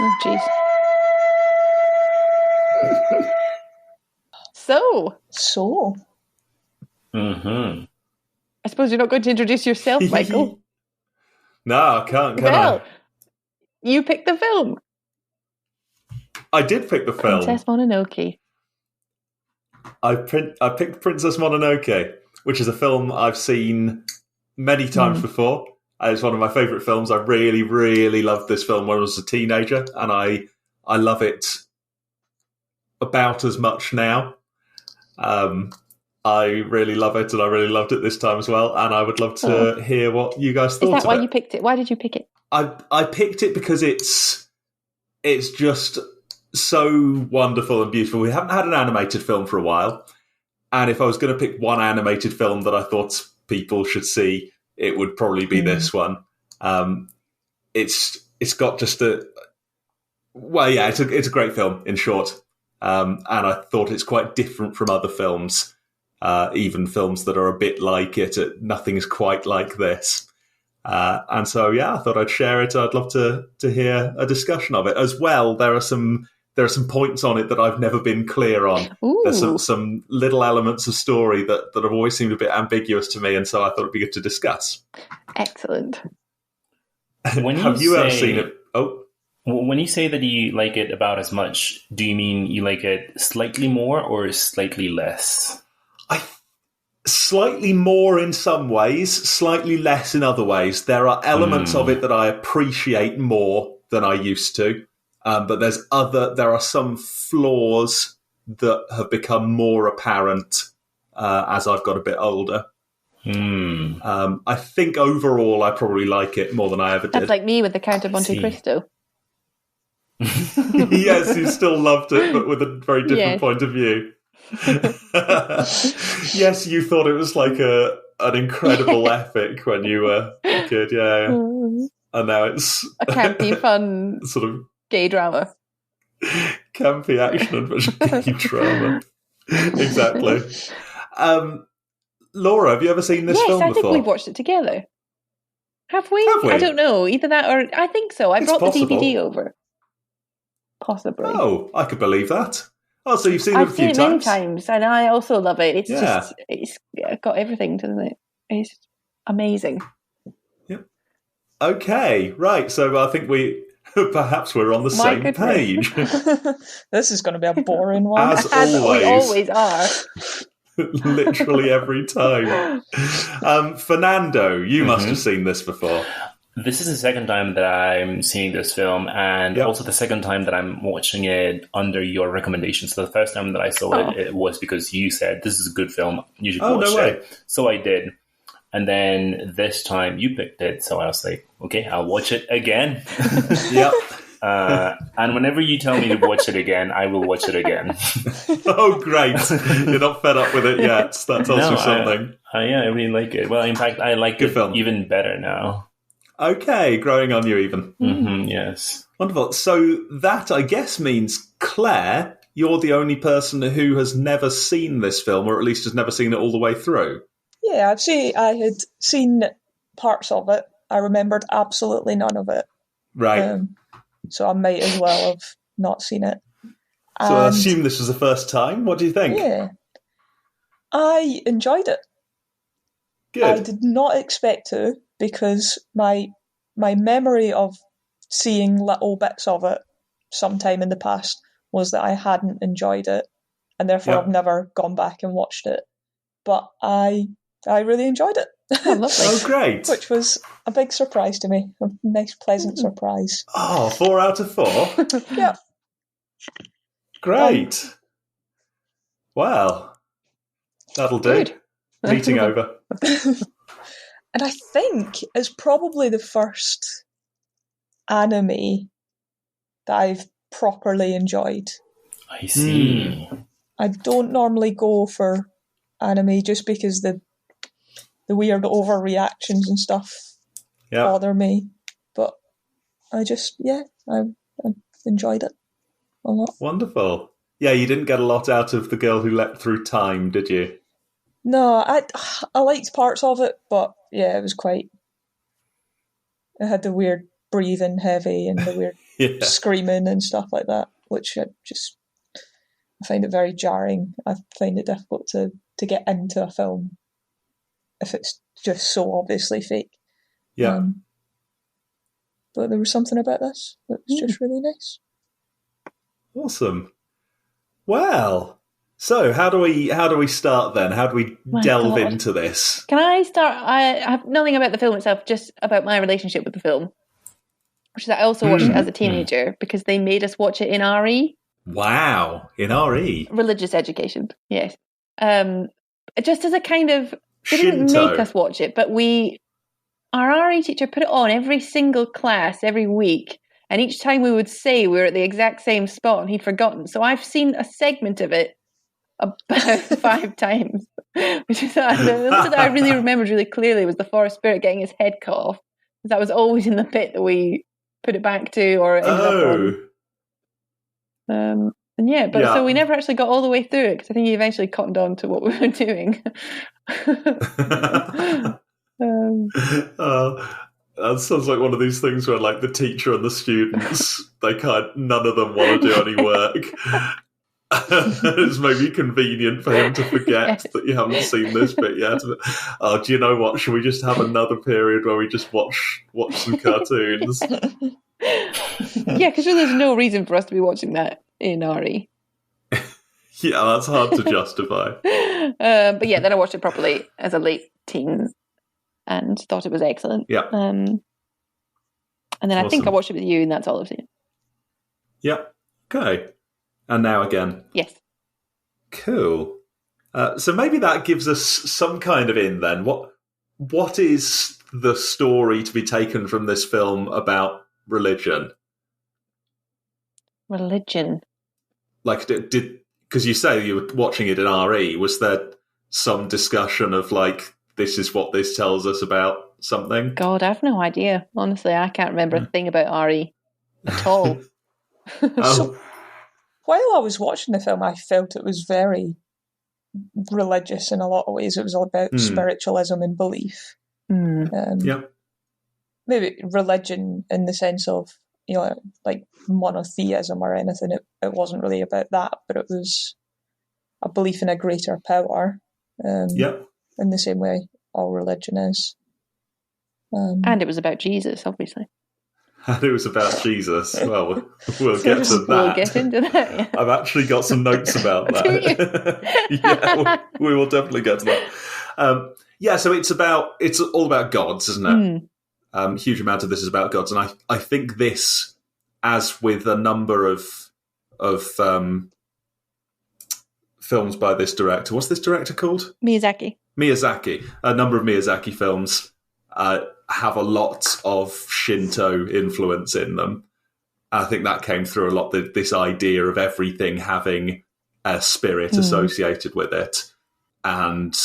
Oh, jeez. So, Mm-hmm. I suppose you're not going to introduce yourself, Michael. No, I can't, can Well, you picked the film. I did pick the film. Princess Mononoke. I picked Princess Mononoke, which is a film I've seen many times before. It's one of my favourite films. I really, really loved this film when I was a teenager, and I love it about as much now. I really love it, and I really loved it this time as well, and I would love to hear what you guys thought of it. Is that why you picked it? Why did you pick it? I picked it because it's just so wonderful and beautiful. We haven't had an animated film for a while, and if I was going to pick one animated film that I thought people should see, it would probably be this one. It's got just it's a great film, in short, and I thought it's quite different from other films, even films that are a bit like it. Nothing is quite like this. And so, I thought I'd share it. I'd love to hear a discussion of it as well. There are some points on it that I've never been clear on. Ooh. There's some little elements of story that have always seemed a bit ambiguous to me, and so I thought it'd be good to discuss. Excellent. Have you ever seen it? Oh, when you say that you like it about as much, do you mean you like it slightly more or slightly less? Slightly more in some ways, slightly less in other ways. There are elements of it that I appreciate more than I used to, but there are some flaws that have become more apparent as I've got a bit older. I think overall I probably like it more than I ever did. That's like me with the Count of Monte Cristo. Yes, you still loved it, but with a very different point of view. Yes, you thought it was like an incredible epic when you were a kid, and now it's a campy, fun sort of gay drama, campy action adventure gay drama. Exactly. Laura, have you ever seen this film before? Yes, I think we've watched it together. Have we? I don't know. Either that or I think so. I brought the DVD over. Possibly. Oh, I could believe that. Oh, so you've seen it a few times? I've seen it many times, and I also love it. It's got everything, doesn't it? It's amazing. Yep. Okay, right. So I think perhaps we're on the same page. This is going to be a boring one. As always. We always are. Literally every time. Fernando, you must have seen this before. This is the second time that I'm seeing this film, and also the second time that I'm watching it under your recommendation. So the first time that I saw it was because you said, this is a good film, you should watch it. So I did. And then this time you picked it, so I was like, okay, I'll watch it again. Yep. And whenever you tell me to watch it again, I will watch it again. Oh, great. You're not fed up with it yet. That tells you something. I really like it. Well, in fact, I like it even better now. Okay, growing on you even. Mm-hmm, yes. Wonderful. So that, I guess, means, Claire, you're the only person who has never seen this film, or at least has never seen it all the way through. Yeah, I had seen parts of it. I remembered absolutely none of it. Right. So I might as well have not seen it. So I assume this was the first time. What do you think? Yeah. I enjoyed it. Good. I did not expect to, because my memory of seeing little bits of it sometime in the past was that I hadn't enjoyed it, and therefore I've never gone back and watched it. But I really enjoyed it. Oh, lovely. Oh, great. Which was a big surprise to me. A nice, pleasant surprise. Oh, 4 out of 4? Yeah. Great. Well, that'll do. Good. Meeting over. And I think it's probably the first anime that I've properly enjoyed. I see. I don't normally go for anime just because the weird overreactions and stuff bother me. But I enjoyed it a lot. Wonderful. Yeah, you didn't get a lot out of The Girl Who Leapt Through Time, did you? No, I liked parts of it, but yeah, it had the weird breathing heavy and the weird screaming and stuff like that, which I find it very jarring. I find it difficult to get into a film if it's just so obviously fake. Yeah. But there was something about this that was just really nice. Awesome. Well, so how do we start then? How do we delve into this? Can I start? I have nothing about the film itself, just about my relationship with the film, which is I also watched it as a teenager because they made us watch it in RE. Wow, in RE. Religious education, yes. Just as a kind of, they didn't make us watch it, but our RE teacher put it on every single class, every week. And each time we would say we were at the exact same spot and he'd forgotten. So I've seen a segment of it about 5 times, which is the one that I really remembered really clearly was the forest spirit getting his head cut off. That was always in the bit that we put it back to or ended up on. So we never actually got all the way through it because I think he eventually cottoned on to what we were doing. That sounds like one of these things where, like, the teacher and the students, none of them want to do any work. It's maybe convenient for him to forget that you haven't seen this bit yet. Oh, do you know what? Should we just have another period where we just watch some cartoons? Yeah, because there's no reason for us to be watching that in RE. Yeah, that's hard to justify. But yeah, then I watched it properly as a late teen and thought it was excellent. Yeah. And then I think I watched it with you, and that's all I've seen. Yeah. Okay. And now again. Yes. Cool. So maybe that gives us some kind of in then. What is the story to be taken from this film about religion? Religion. Like, because you say you were watching it in RE, was there some discussion of, like, this is what this tells us about something? God, I have no idea. Honestly, I can't remember a thing about RE at all. So, while I was watching the film, I felt it was very religious in a lot of ways. It was all about spiritualism and belief. Maybe religion in the sense of, like monotheism or anything. It wasn't really about that, but it was a belief in a greater power. In the same way all religion is. And it was about Jesus, obviously. And it was about Jesus. Well, we'll get to that. We'll get into that, yeah. I've actually got some notes about that. Yeah, we will definitely get to that. So it's all about gods, isn't it? Huge amount of this is about gods. And I think this, as with a number of films by this director, what's this director called? Miyazaki. A number of Miyazaki films have a lot of Shinto influence in them. I think that came through a lot, this idea of everything having a spirit associated with it, and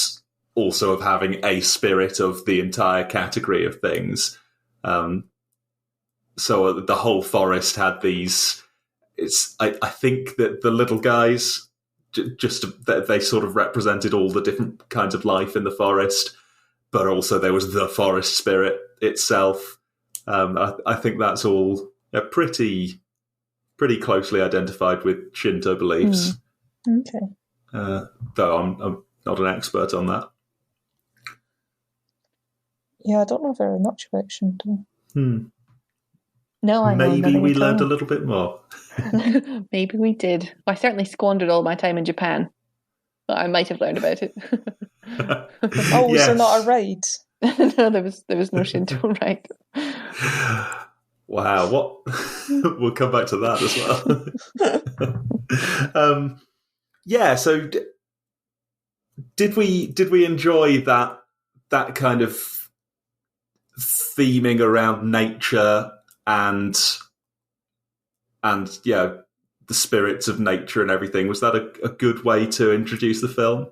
also of having a spirit of the entire category of things. So the whole forest had these... I think that the little guys... they sort of represented all the different kinds of life in the forest, but also there was the forest spirit itself. I think that's all pretty closely identified with Shinto beliefs. Okay. Though I'm not an expert on that. Yeah, I don't know very much about Shinto. No, I know. Maybe we learned a little bit more. Maybe we did. I certainly squandered all my time in Japan, but I might have learned about it. Was there not a raid? No, there was no Shinto raid. Wow, what? We'll come back to that as well. So did we enjoy that kind of theming around nature and the spirits of nature and everything? Was that a good way to introduce the film?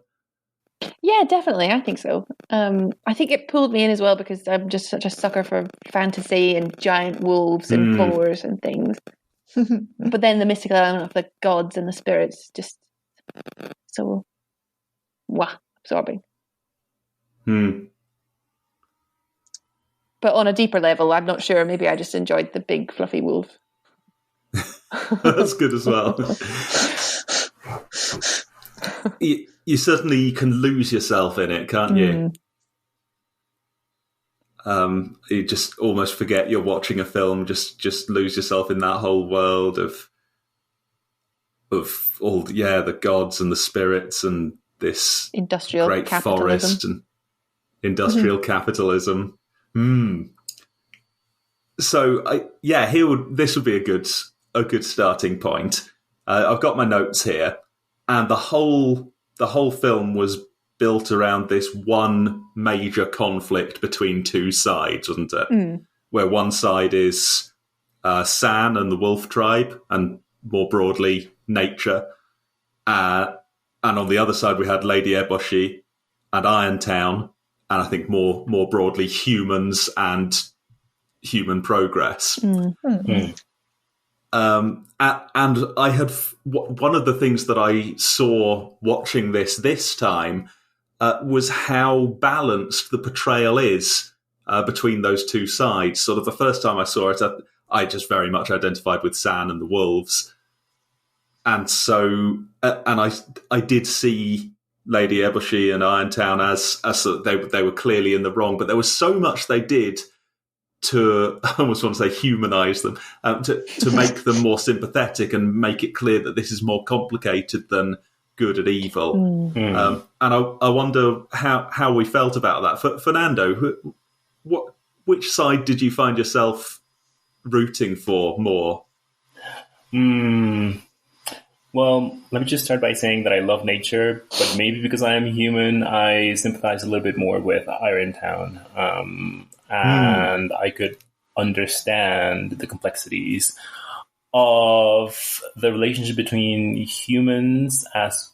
Yeah, definitely. I think so. I think it pulled me in as well because I'm just such a sucker for fantasy and giant wolves and boars and things. But then the mystical element of the gods and the spirits just so absorbing. But on a deeper level, I'm not sure. Maybe I just enjoyed the big fluffy wolf. That's good as well. You certainly can lose yourself in it, can't you? You just almost forget you're watching a film. Just lose yourself in that whole world of all the gods and the spirits and this industrial great capitalism. Forest and industrial capitalism. So this would be a good starting point. I've got my notes here, and the whole film was built around this one major conflict between two sides, wasn't it? Where one side is San and the Wolf Tribe, and more broadly nature, and on the other side we had Lady Eboshi and Irontown, and I think more broadly humans and human progress. And I had one of the things that I saw watching this time was how balanced the portrayal is between those two sides. Sort of the first time I saw it, I just very much identified with San and the wolves, and so I did see Lady Eboshi and Irontown as they were clearly in the wrong, but there was so much they did to, I almost want to say, humanize them, to make them more sympathetic and make it clear that this is more complicated than good and evil. And I wonder how we felt about that. Fernando, which side did you find yourself rooting for more? Well, let me just start by saying that I love nature, but maybe because I am human, I sympathize a little bit more with Irontown. And I could understand the complexities of the relationship between humans, as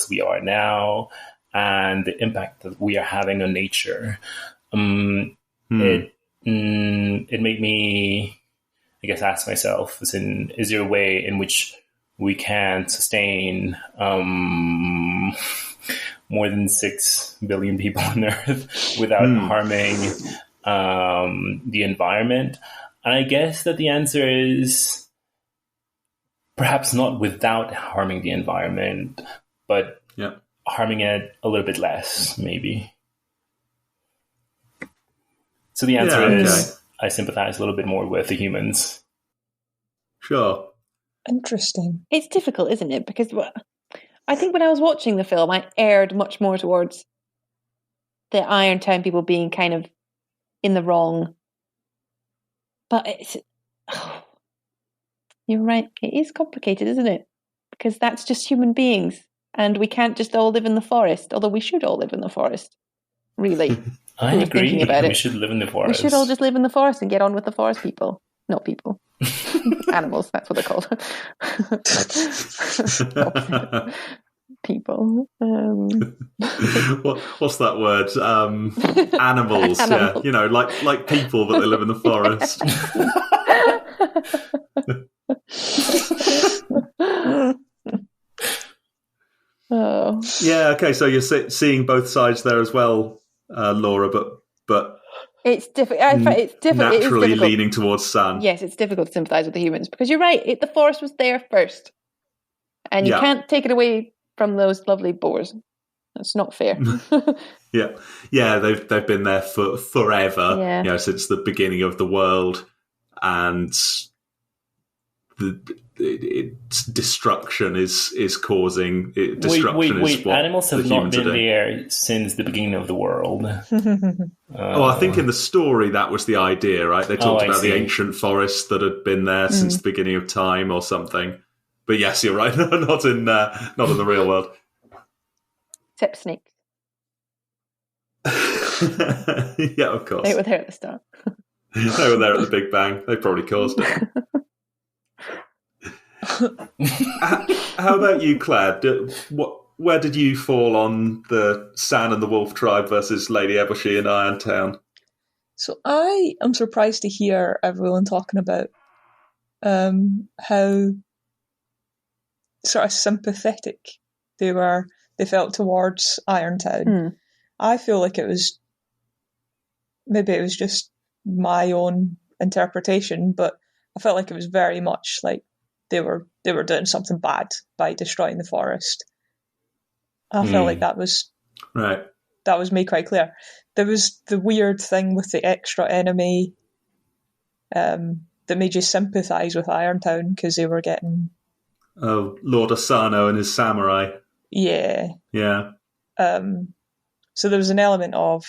we are now, and the impact that we are having on nature. It made me, I guess, ask myself, is there a way in which we can sustain more than 6 billion people on Earth without harming the environment? And I guess that the answer is perhaps not without harming the environment, but harming it a little bit less, maybe. So the answer is I sympathize a little bit more with the humans. Sure. Interesting. It's difficult, isn't it? Because I think when I was watching the film, I erred much more towards the Irontown people being kind of in the wrong. But you're right. It is complicated, isn't it? Because that's just human beings. And we can't just all live in the forest, although we should all live in the forest, really. I agree. We should live in the forest. We should all just live in the forest and get on with the forest people. Not people. Animals, that's what they're called. People. What's that word? Animals. Yeah, you know, like people, but they live in the forest. Oh. Yeah. Okay. So you're seeing both sides there as well, Laura, but. It's difficult. It's difficult. Naturally leaning towards San. Yes, it's difficult to sympathise with the humans because you're right. The forest was there first, and you can't take it away from those lovely boars. That's not fair. Yeah. They've been there for forever. Yeah. You know, since the beginning of the world, and its destruction is causing destruction. Wait! Animals have not been there since the beginning of the world. I think in the story that was the idea, right? They talked about the ancient forests that had been there since the beginning of time or something. But yes, you're right. not in the real world. Except snakes. Yeah, of course. They were there at the start. They were there at the Big Bang. They probably caused it. How about you, Claire? Where did you fall on the San and the Wolf Tribe versus Lady Eboshi and Irontown? So I am surprised to hear everyone talking about how sort of sympathetic they felt towards Irontown. I feel like it was just my own interpretation, but I felt like it was very much like they were doing something bad by destroying the forest. I felt like that was made quite clear. There was the weird thing with the extra enemy that made you sympathise with Irontown because they were getting... Oh, Lord Asano and his samurai. Yeah. Yeah. So there was an element of,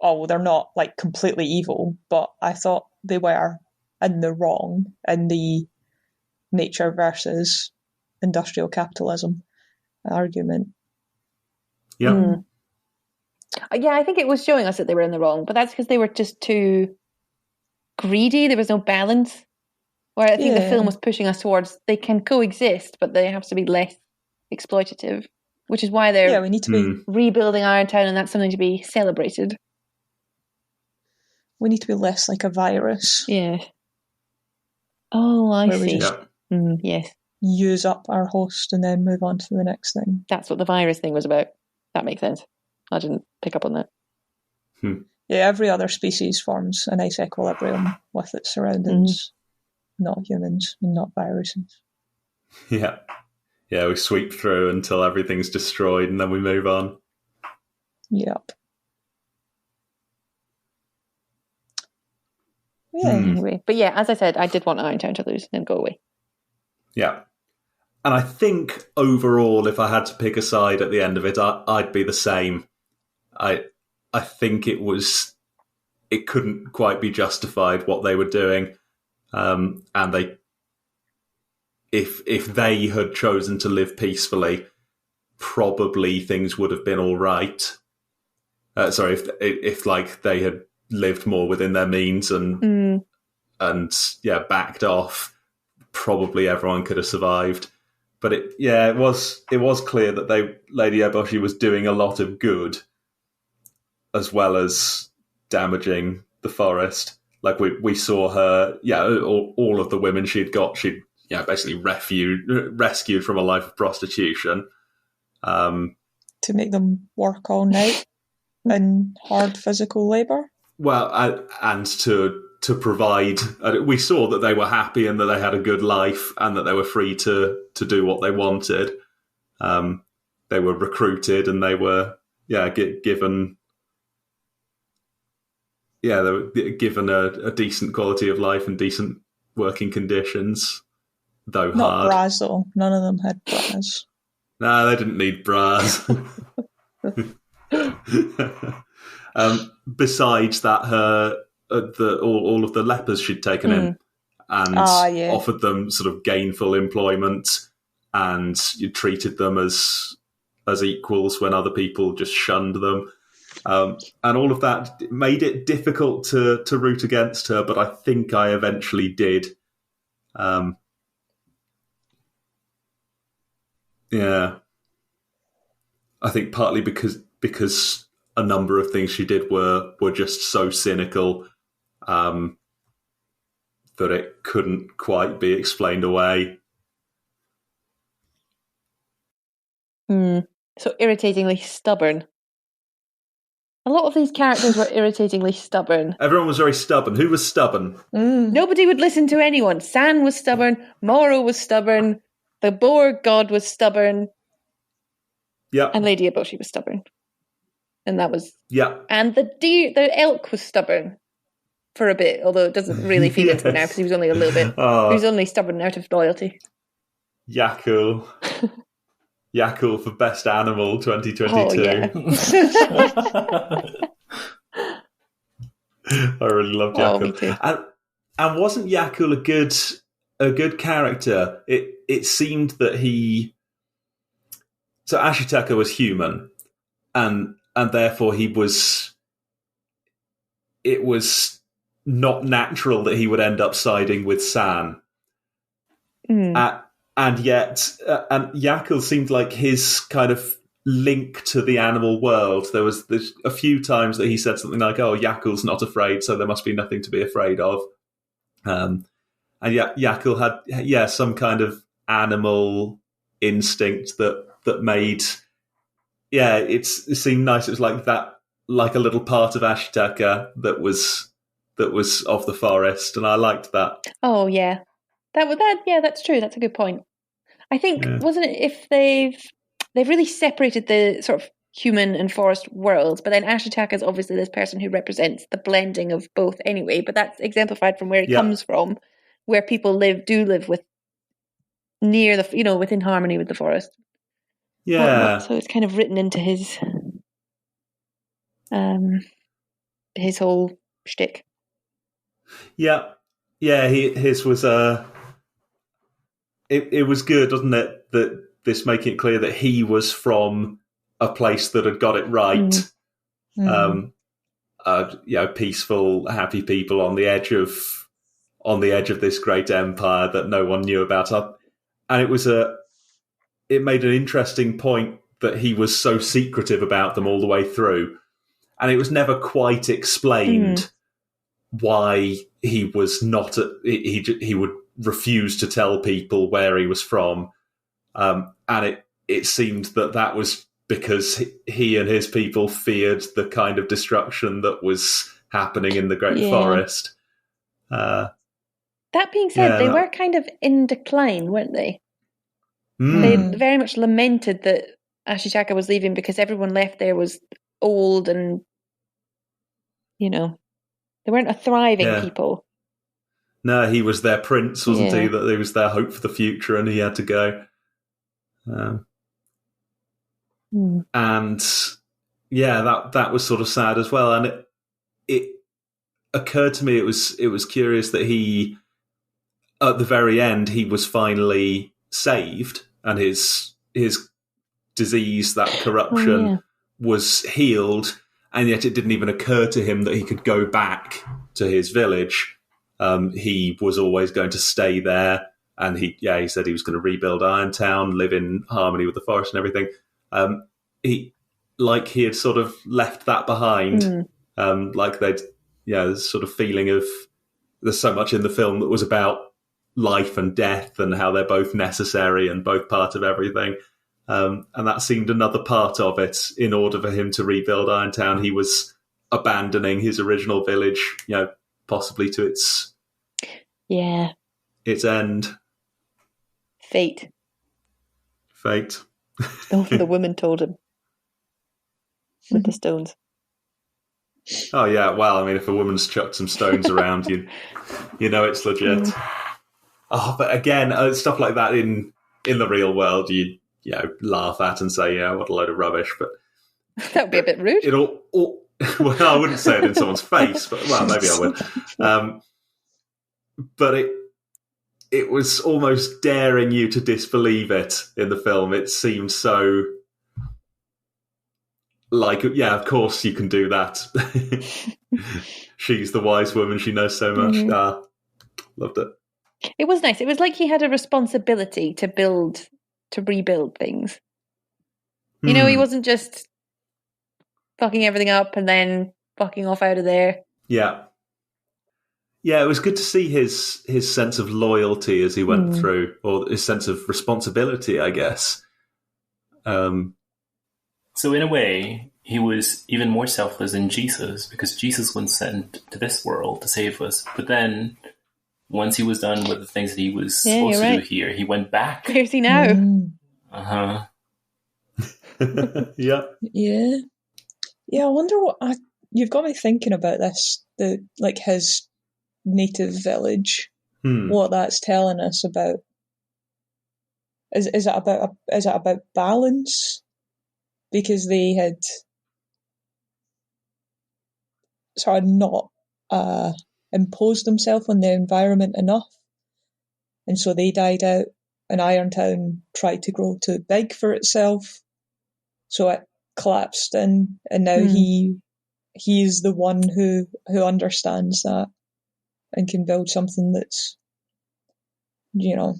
they're not like completely evil, but I thought they were in the wrong in the nature versus industrial capitalism argument. Yeah. Yeah, I think it was showing us that they were in the wrong, but that's because they were just too greedy. There was no balance. Where I think the film was pushing us towards they can coexist, but they have to be less exploitative, which is why they're we need to be rebuilding Irontown, and that's something to be celebrated. We need to be less like a virus. Yeah. Oh, I see. We just yes. use up our host and then move on to the next thing. That's what the virus thing was about. That makes sense. I didn't pick up on that. Yeah, every other species forms a nice equilibrium with its surroundings, not humans and not viruses. Yeah. Yeah, we sweep through until everything's destroyed and then we move on. Yep. Yeah. Anyway. But yeah, as I said, I did want Irontown to lose and go away. Yeah. And I think overall, if I had to pick a side at the end of it, I'd be the same. I think it couldn't quite be justified what they were doing. And if they had chosen to live peacefully, probably things would have been all right. If like they had lived more within their means and backed off, probably everyone could have survived. But it was clear that Lady Eboshi was doing a lot of good, as well as damaging the forest. Like we saw her, all of the women she'd basically rescued from a life of prostitution. To make them work all night in hard physical labour. Well, and to provide, we saw that they were happy and that they had a good life and that they were free to do what they wanted. They were recruited and they were given a decent quality of life and decent working conditions, though not hard. Not bras though. None of them had bras. No, they didn't need bras. Besides that, all of the lepers she'd taken in and offered them sort of gainful employment and you treated them as equals when other people just shunned them. And all of that made it difficult to root against her, but I think I eventually did. I think partly because a number of things she did were just so cynical that it couldn't quite be explained away. So irritatingly stubborn. A lot of these characters were irritatingly stubborn. Everyone was very stubborn. Who was stubborn? Nobody would listen to anyone. San was stubborn. Moro was stubborn. The boar god was stubborn. Yeah. And Lady Eboshi was stubborn. And that was... Yeah. And the elk was stubborn for a bit, although it doesn't really feed into it now because he was only a little bit... He was only stubborn out of loyalty. Yakul. Yakul for Best Animal 2022. Oh, yeah. I really loved Yakul. Me too. And wasn't Yakul a good character? It seemed that he... So Ashitaka was human, and therefore it was not natural that he would end up siding with San. And yet, and Yakul seemed like his kind of link to the animal world. There's a few times that he said something like, "Oh, Yakul's not afraid, so there must be nothing to be afraid of." And yet Yakul had some kind of animal instinct that made it seemed nice. It was like that, like a little part of Ashitaka that was that was of the forest, and I liked that. Oh yeah, that's true. That's a good point. I think wasn't it if they've really separated the sort of human and forest worlds, but then Ashitaka is obviously this person who represents the blending of both anyway. But that's exemplified from where he comes from, where people do live with near the within harmony with the forest. Yeah. So it's kind of written into his whole shtick. Yeah. His was it was good, wasn't it? That this making it clear that he was from a place that had got it right. Peaceful, happy people on the edge of this great empire that no one knew about. And it made an interesting point that he was so secretive about them all the way through, and it was never quite explained why he was not. He would refuse to tell people where he was from, and it seemed that was because he and his people feared the kind of destruction that was happening in the Great Forest. That being said, they were kind of in decline, weren't they? They very much lamented that Ashitaka was leaving because everyone left there was old and, they weren't a thriving people. No, he was their prince, wasn't he? That he was their hope for the future, and he had to go. And that was sort of sad as well. And it occurred to me it was curious that he, at the very end, he was finally saved, and his disease, that corruption, was healed, and yet it didn't even occur to him that he could go back to his village. He was always going to stay there, and he said he was going to rebuild Irontown, live in harmony with the forest and everything. He had sort of left that behind, like they'd, this sort of feeling of there's so much in the film that was about life and death and how they're both necessary and both part of everything. And that seemed another part of it. In order for him to rebuild Irontown, he was abandoning his original village, possibly to its end. Fate. The woman told him with the stones. Oh yeah, well, I mean, if a woman's chucked some stones around, you know it's legit. But again, stuff like that in the real world, you laugh at and say, what a load of rubbish. But that would be a bit rude. Well, I wouldn't say it in someone's face, but maybe I would. But it was almost daring you to disbelieve it in the film. It seemed so like, of course you can do that. She's the wise woman. She knows so much. Loved it. It was nice. It was like he had a responsibility to rebuild things. He wasn't just fucking everything up and then fucking off out of there. Yeah. Yeah, it was good to see his sense of loyalty as he went through, or his sense of responsibility, I guess. So in a way, he was even more selfless than Jesus, because Jesus was sent to this world to save us. But then, once he was done with the things that he was supposed to do here, he went back. Where's he now? Yeah. Yeah. Yeah, I wonder you've got me thinking about this, his native village, what that's telling us about. Is it about balance? Because they had sort of not imposed themselves on the environment enough, and so they died out, and Irontown tried to grow too big for itself, so it collapsed, and now he is the one who understands that and can build something that's, the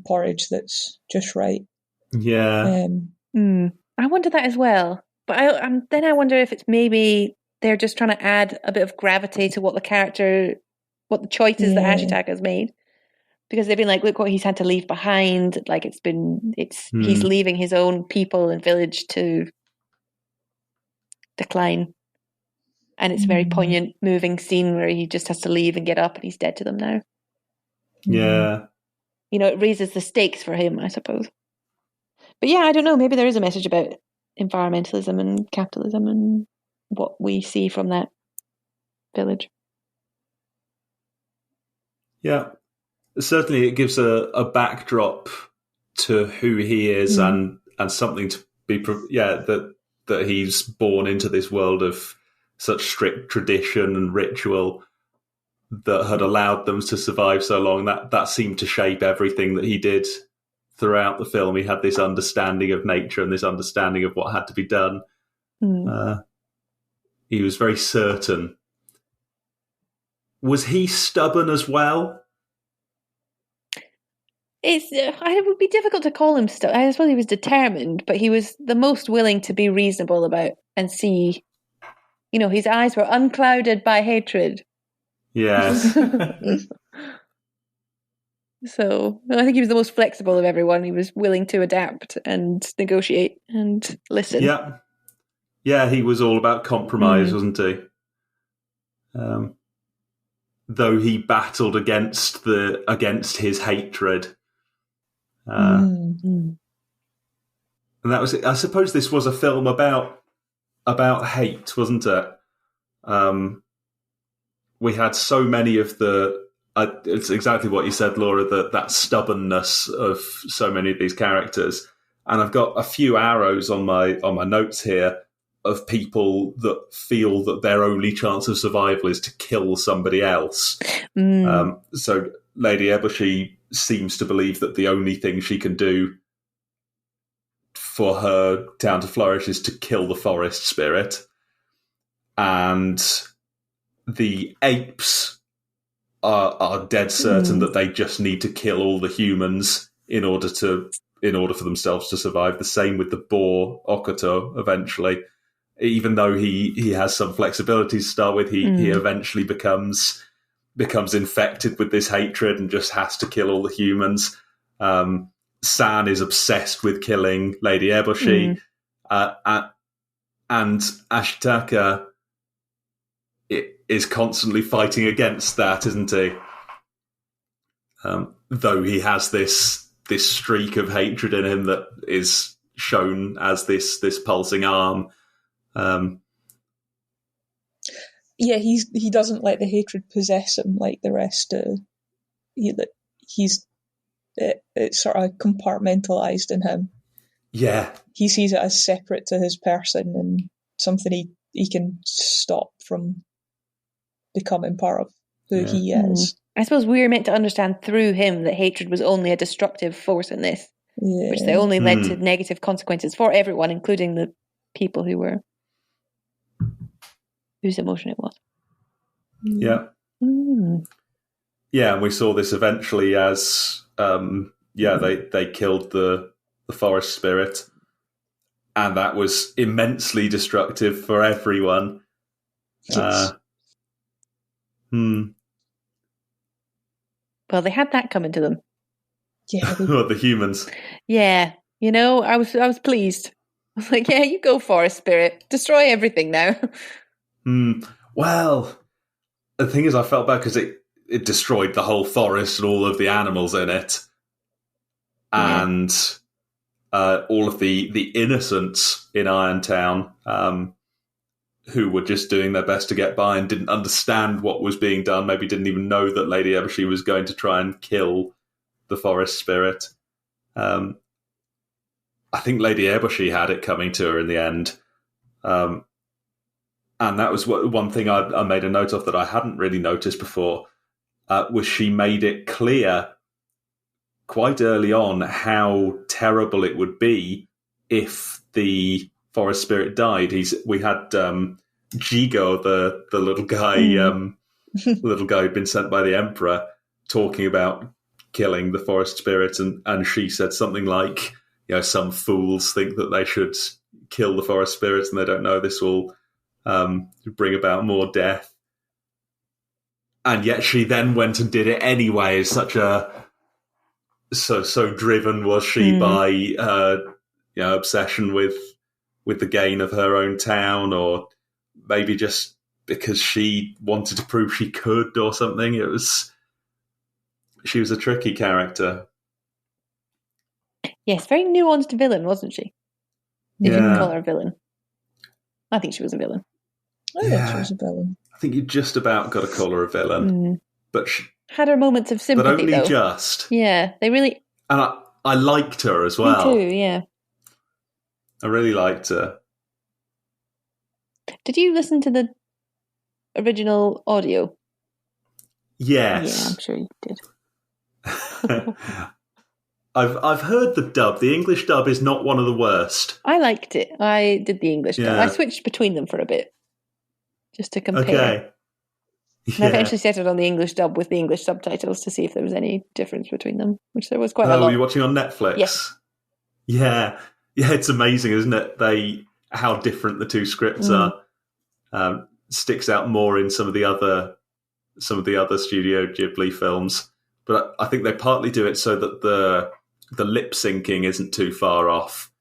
porridge that's just right. Yeah. I wonder that as well. But then I wonder if it's maybe they're just trying to add a bit of gravity to what the choices that Ashitaka has made. Because they've been like, look what he's had to leave behind. Like he's leaving his own people and village to decline. And it's a very poignant, moving scene where he just has to leave and get up and he's dead to them now. Yeah. You know, it raises the stakes for him, I suppose. But yeah, I don't know. Maybe there is a message about environmentalism and capitalism and what we see from that village. Yeah. Certainly it gives a backdrop to who he is and something to be, that he's born into this world of such strict tradition and ritual that had allowed them to survive so long. That seemed to shape everything that he did throughout the film. He had this understanding of nature and this understanding of what had to be done. He was very certain. Was he stubborn as well? It would be difficult to call him stubborn. I suppose he was determined, but he was the most willing to be reasonable about and see. You know, his eyes were unclouded by hatred. Yes. So I think he was the most flexible of everyone. He was willing to adapt and negotiate and listen. Yeah. Yeah, he was all about compromise, wasn't he? Though he battled against his hatred. And that was it. I suppose this was a film about hate, wasn't it? We had so many of it's exactly what you said, Laura, that stubbornness of so many of these characters. And I've got a few arrows on my notes here of people that feel that their only chance of survival is to kill somebody else. So Lady Eboshi seems to believe that the only thing she can do for her town to flourish is to kill the forest spirit. And the apes are dead certain that they just need to kill all the humans in order for themselves to survive. The same with the boar, Okoto, eventually. Even though he has some flexibility to start with, he eventually becomes infected with this hatred and just has to kill all the humans. San is obsessed with killing Lady Eboshi. And Ashitaka is constantly fighting against that, isn't he? Though he has this streak of hatred in him that is shown as this pulsing arm. Yeah, he doesn't let the hatred possess him like the rest. It's sort of compartmentalized in him. Yeah, he sees it as separate to his person and something he can stop from becoming part of who he is. I suppose we were meant to understand through him that hatred was only a destructive force in this, which they only led to negative consequences for everyone, including the people whose emotion it was. Yeah. Yeah, and we saw this eventually as they killed the forest spirit, and that was immensely destructive for everyone. Yes. Well, they had that coming to them. Yeah, the humans. Yeah, I was pleased. I was like, yeah, you go, forest spirit, destroy everything now. Well, the thing is, I felt bad because it destroyed the whole forest and all of the animals in it, and all of the innocents in Irontown, who were just doing their best to get by and didn't understand what was being done, maybe didn't even know that Lady Eboshi was going to try and kill the forest spirit. I think Lady Eboshi had it coming to her in the end. And that was one thing I made a note of that I hadn't really noticed before, was she made it clear quite early on how terrible it would be if the forest spirit died. We had Jigo, the little guy, who'd been sent by the Emperor, talking about killing the forest spirit, and she said something like, some fools think that they should kill the forest spirit and they don't know this will bring about more death. And yet she then went and did it anyway. So driven was she by obsession with the gain of her own town, or maybe just because she wanted to prove she could or something. She was a tricky character. Yes, very nuanced villain, wasn't she? If you can call her a villain. I think she was a villain. I think she was a villain. I think you just about got to call her a villain. But she had her moments of sympathy, but only though. Just. Yeah, they really... And I liked her as well. Me too, yeah. I really liked her. Did you listen to the original audio? Yes. Yeah, I'm sure you did. I've heard the dub. The English dub is not one of the worst. I liked it. I did the English dub. I switched between them for a bit, just to compare. Okay. And I eventually settled on the English dub with the English subtitles to see if there was any difference between them, which there was quite a lot. Oh, you're watching on Netflix? Yes. Yeah. Yeah, it's amazing, isn't it? How different the two scripts are. Sticks out more in some of the other Studio Ghibli films. But I think they partly do it so that the lip syncing isn't too far off,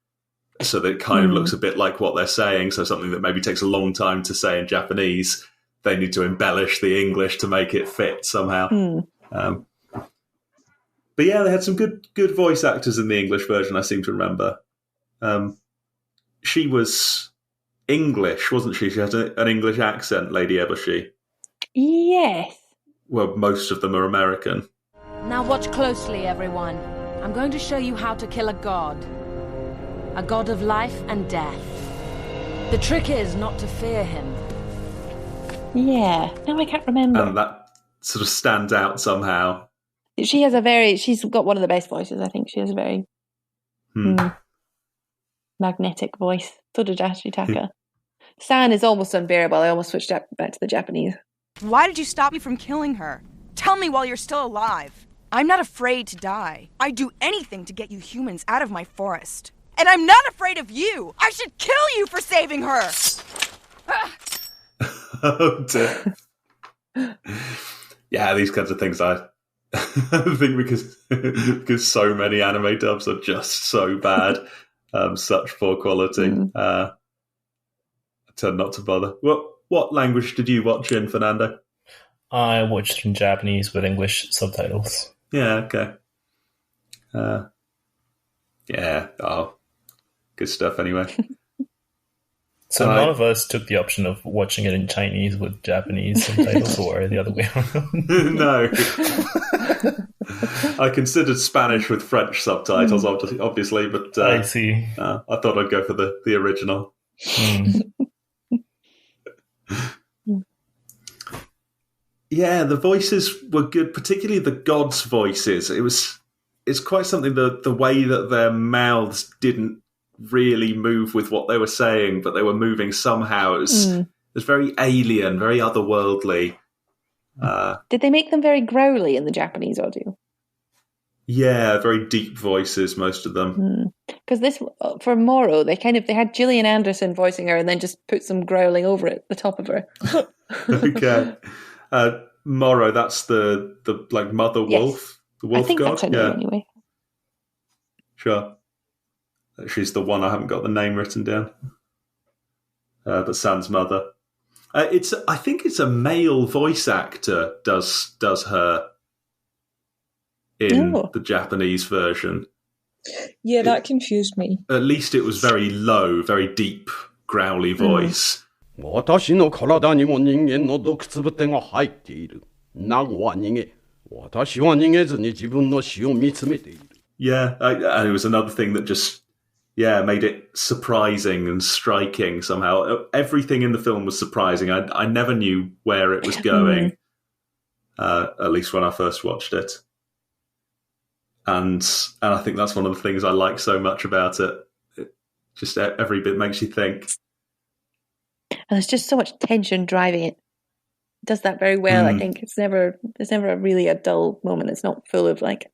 so that it kind of looks a bit like what they're saying. So something that maybe takes a long time to say in Japanese, they need to embellish the English to make it fit somehow. But yeah, they had some good voice actors in the English version, I seem to remember. She was English, wasn't she? She had an English accent, Lady Eboshi. Yes. Well, most of them are American. Now watch closely, everyone. I'm going to show you how to kill a god. A god of life and death. The trick is not to fear him. Yeah. No, I can't remember. And that sort of stands out somehow. She's got one of the best voices, I think. She has a very magnetic voice. So did Ashitaka. San is almost unbearable. I almost switched back to the Japanese. Why did you stop me from killing her? Tell me while you're still alive. I'm not afraid to die. I'd do anything to get you humans out of my forest. And I'm not afraid of you. I should kill you for saving her. Oh, dear. Yeah, these kinds of things I think because so many anime dubs are just so bad, such poor quality. I tend not to bother. What language did you watch in, Fernando? I watched in Japanese with English subtitles. Yeah, okay. Good stuff anyway. So none of us took the option of watching it in Chinese with Japanese subtitles or the other way around. No. I considered Spanish with French subtitles, obviously, but I see. I thought I'd go for the original. Yeah, the voices were good, particularly the gods' voices. It's quite something, the way that their mouths didn't really move with what they were saying, but they were moving somehow. It was very alien, very otherworldly. Did they make them very growly in the Japanese audio? Yeah, very deep voices, most of them. Because this, for Moro, they had Gillian Anderson voicing her and then just put some growling over it, the top of her. Okay. Moro, that's the like mother wolf, the wolf god. I think that's her name anyway. Sure. She's the one I haven't got the name written down. But San's mother. I think it's a male voice actor does her in the Japanese version. Yeah, that confused me. At least it was very low, very deep, growly voice. 私の体にも人間の毒つぶてが入っている。ナゴは逃げ、私は逃げずに自分の死を見つめている。Yeah, and it was another thing that just made it surprising and striking somehow. Everything in the film was surprising. I never knew where it was going, at least when I first watched it. And I think that's one of the things I like so much about it. Just every bit makes you think. And there's just so much tension driving it. It does that very well, I think. There's never really a dull moment. It's not full of like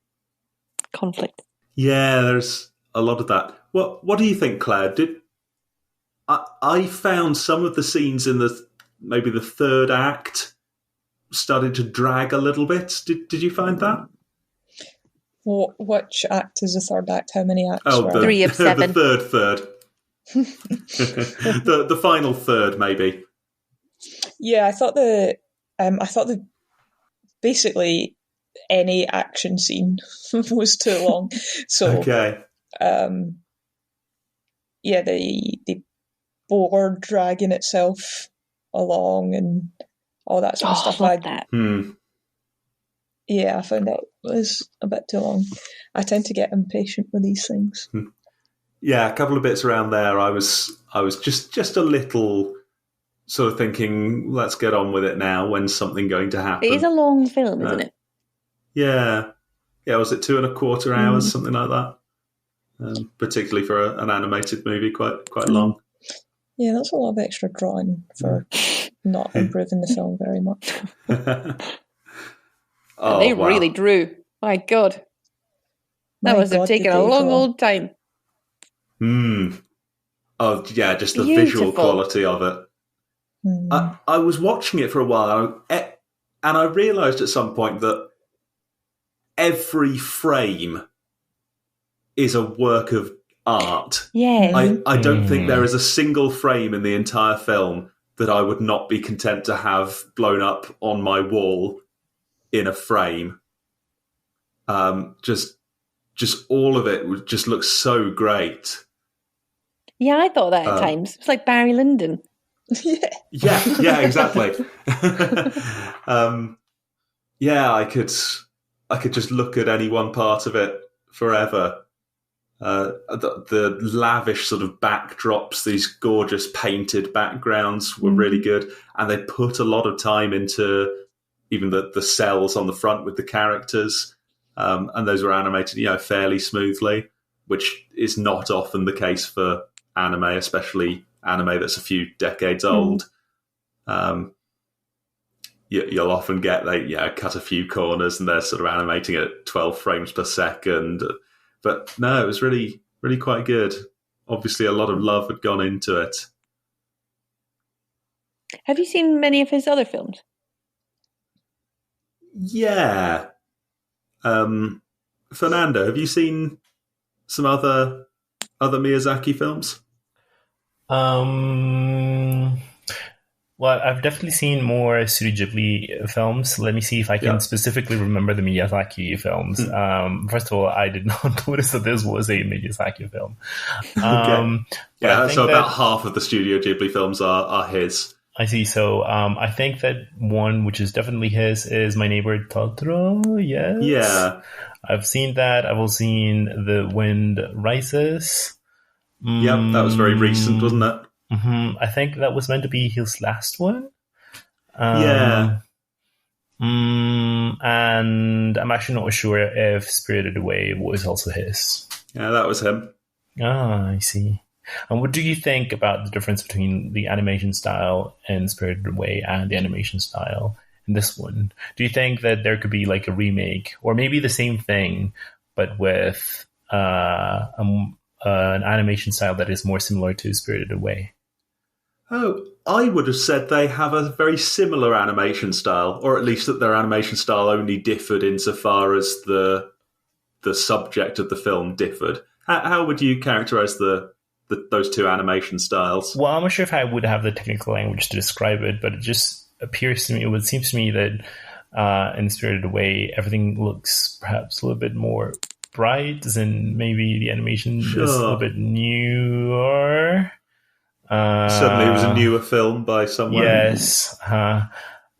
conflict. Yeah, there's a lot of that. What do you think, Claire? I found some of the scenes in maybe the third act started to drag a little bit. Did you find that? Which act is the third act? How many acts? Oh, 3 of 7. The third. the final third, maybe. Yeah, I thought basically any action scene was too long. So, okay. Yeah, the board dragging itself along and all that sort of stuff. I love that. Yeah, I found that was a bit too long. I tend to get impatient with these things. Yeah, a couple of bits around there. I was just a little sort of thinking, let's get on with it now. When's something going to happen? It is a long film, isn't it? Yeah. Was it 2.25 hours, something like that? Particularly for an animated movie, quite long. Yeah, that's a lot of extra drawing for not improving the film very much. They really drew. My God. That must have taken a long old time. Oh, yeah, just the visual quality of it. I was watching it for a while, and I realised at some point that every frame is a work of art. Yeah. I don't think there is a single frame in the entire film that I would not be content to have blown up on my wall in a frame. Just all of it just looks so great. Yeah, I thought that at times. It's like Barry Lyndon. Yeah, exactly. I could just look at any one part of it forever. The lavish sort of backdrops, these gorgeous painted backgrounds were really good, and they put a lot of time into even the cells on the front with the characters, and those were animated, fairly smoothly, which is not often the case for anime, especially anime that's a few decades old. You'll often get they cut a few corners and they're sort of animating at 12 frames per second. But no, it was really, really quite good. Obviously, a lot of love had gone into it. Have you seen many of his other films? Yeah. Fernando, have you seen some other Miyazaki films? Well, I've definitely seen more Studio Ghibli films. Let me see if I can specifically remember the Miyazaki films. First of all, I did not notice that this was a Miyazaki film. So about half of the Studio Ghibli films are his. I see. So I think that one which is definitely his is My Neighbor Totoro. Yes. Yeah. I've seen that. I've also seen The Wind Rises. Yep, that was very recent, wasn't it? I think that was meant to be his last one. And I'm actually not sure if Spirited Away was also his. Yeah, that was him. I see. And what do you think about the difference between the animation style in Spirited Away and the animation style in this one? Do you think that there could be like a remake, or maybe the same thing, but with an animation style that is more similar to Spirited Away? Oh, I would have said they have a very similar animation style, or at least that their animation style only differed insofar as the subject of the film differed. How would you characterize those two animation styles? Well, I'm not sure if I would have the technical language to describe it, but it just appears to me, it seems to me that in Spirited Away, everything looks perhaps a little bit more bright, and maybe the animation is a little bit newer. Certainly it was a newer film by someone. Yes.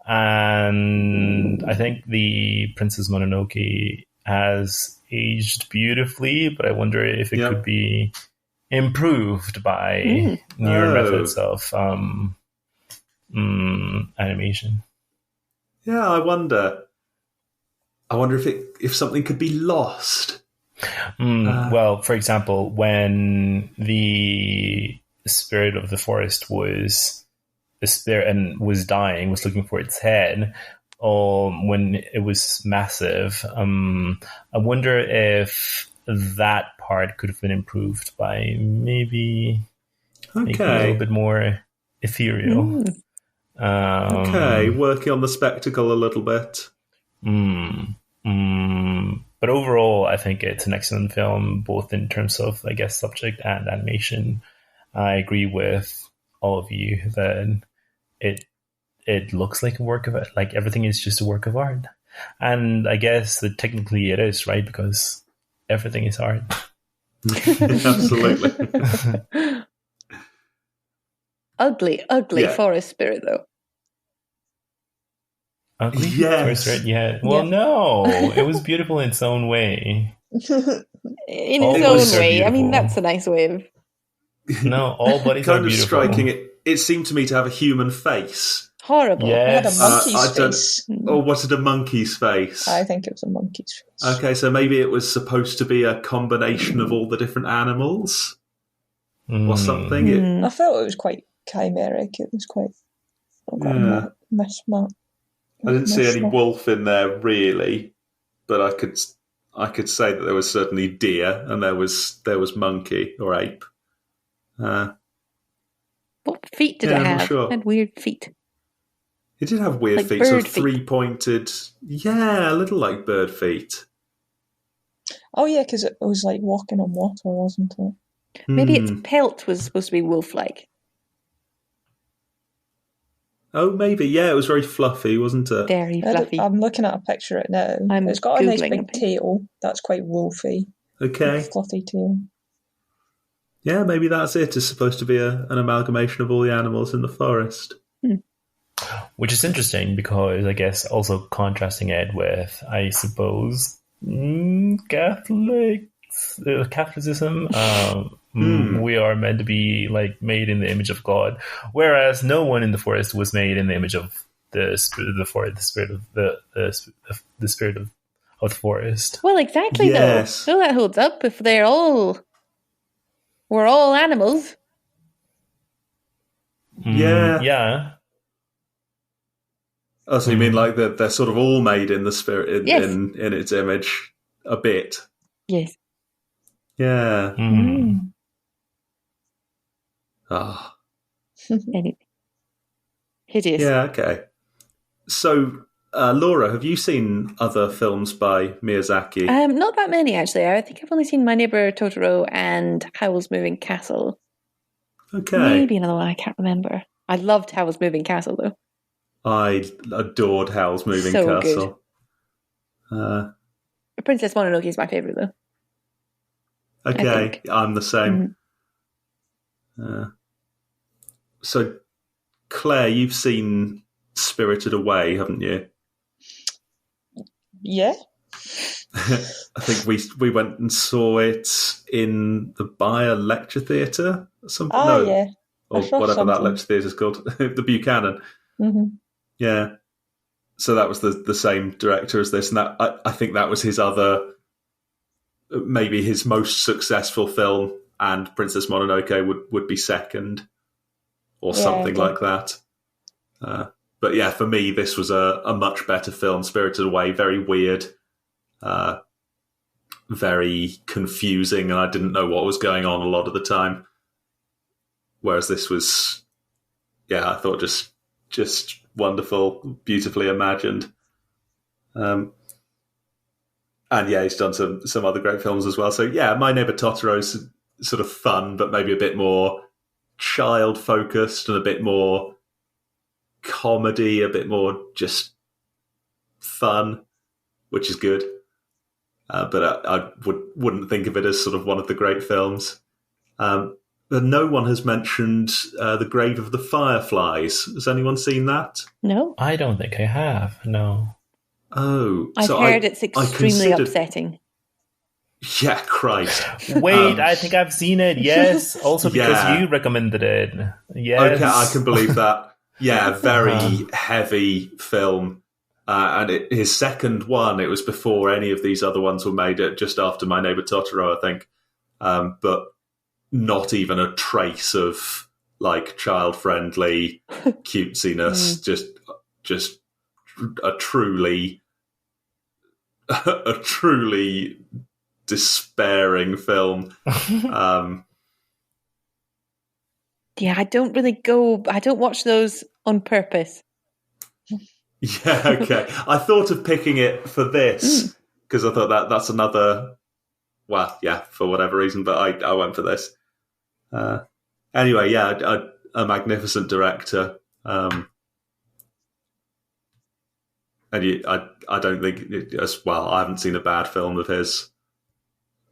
And I think the Princess Mononoke has aged beautifation, but I wonder if it could be improved by newer methods of animation. Yeah, I wonder if something could be lost. Well, for example, when the spirit of the forest was dying, was looking for its head, when it was massive, I wonder if that part could have been improved by maybe making it a little bit more ethereal. Working on the spectacle a little bit. But overall, I think it's an excellent film, both in terms of, I guess, subject and animation. I agree with all of you that it it looks like a work of art. Like everything is just a work of art. And I guess that technically it is, right? Because everything is art. Absolutely. ugly forest spirit, though. Ugly? Yes. Forest, yeah. Well, no. It was beautiful in its own way. In its own way. I mean, that's a nice way of... No, all bodies are beautiful. Kind of striking. It seemed to me to have a human face. Horrible. Yes. It had a monkey's face. Or was it a monkey's face? I think it was a monkey's face. Okay, so maybe it was supposed to be a combination of all the different animals or something. I felt it was quite chimeric. It was quite mismatched. I didn't see any wolf in there really, but I could say that there was certainly deer and there was monkey or ape. What feet did it have? Sure. It had weird feet. It did have weird feet, sort of three-pointed. Yeah, a little like bird feet. Oh yeah, because it was like walking on water, wasn't it? Maybe its pelt was supposed to be wolf-like. Oh, maybe. Yeah, it was very fluffy, wasn't it? Very fluffy. I'm looking at a picture of it now. It's got a nice big tail. That's quite wolfy. Okay. Fluffy tail. Yeah, maybe that's it. It's supposed to be an amalgamation of all the animals in the forest. Which is interesting because I guess also contrasting it with, I suppose, Catholicism. We are meant to be like made in the image of God, whereas no one in the forest was made in the image of the spirit of the forest, the spirit of the spirit of the forest. Well, exactly. Though, so that holds up. If we're all animals. Yeah. Oh, so you mean like they're sort of all made in the spirit in its image a bit? Yes. Yeah. Ah. Anyway. Hideous. Yeah. Okay. So, Laura, have you seen other films by Miyazaki? Not that many, actually. I think I've only seen My Neighbor Totoro and Howl's Moving Castle. Okay. Maybe another one. I can't remember. I loved Howl's Moving Castle, though. I adored Howl's Moving Castle. Good. Princess Mononoke is my favourite, though. Okay, I'm the same. So, Claire, you've seen Spirited Away, haven't you? Yeah. I think we went and saw it in the Bayer Lecture Theatre or something. Yeah. Or whatever that lecture theatre is called, the Buchanan. Mm-hmm. Yeah. So that was the same director as this, and that I think that was his other, maybe his most successful film, and Princess Mononoke would be second, or something like that. But yeah, for me, this was a much better film. Spirited Away, very weird, very confusing, and I didn't know what was going on a lot of the time. Whereas this was, I thought just wonderful, beautifully imagined. And he's done some other great films as well. So yeah, My Neighbor Totoro's sort of fun, but maybe a bit more child focused and a bit more comedy, a bit more just fun, which is good. But I wouldn't think of it as sort of one of the great films. But no one has mentioned The Grave of the Fireflies. Has anyone seen that? No. I don't think I have, no. Oh. I've heard it's extremely upsetting. Yeah, Christ. Wait, I think I've seen it, yes. Also because you recommended it. Yes. Okay, I can believe that. Yeah, very heavy film. And his second one, it was before any of these other ones were made, just after My Neighbor Totoro, I think. But not even a trace of like child-friendly cutesiness. Just a truly despairing film. Yeah, I don't watch those on purpose. Yeah, okay. I thought of picking it for this because I thought that's another. Well, yeah, for whatever reason, but I went for this. Anyway, yeah, a magnificent director. And I don't think as well. I haven't seen a bad film of his,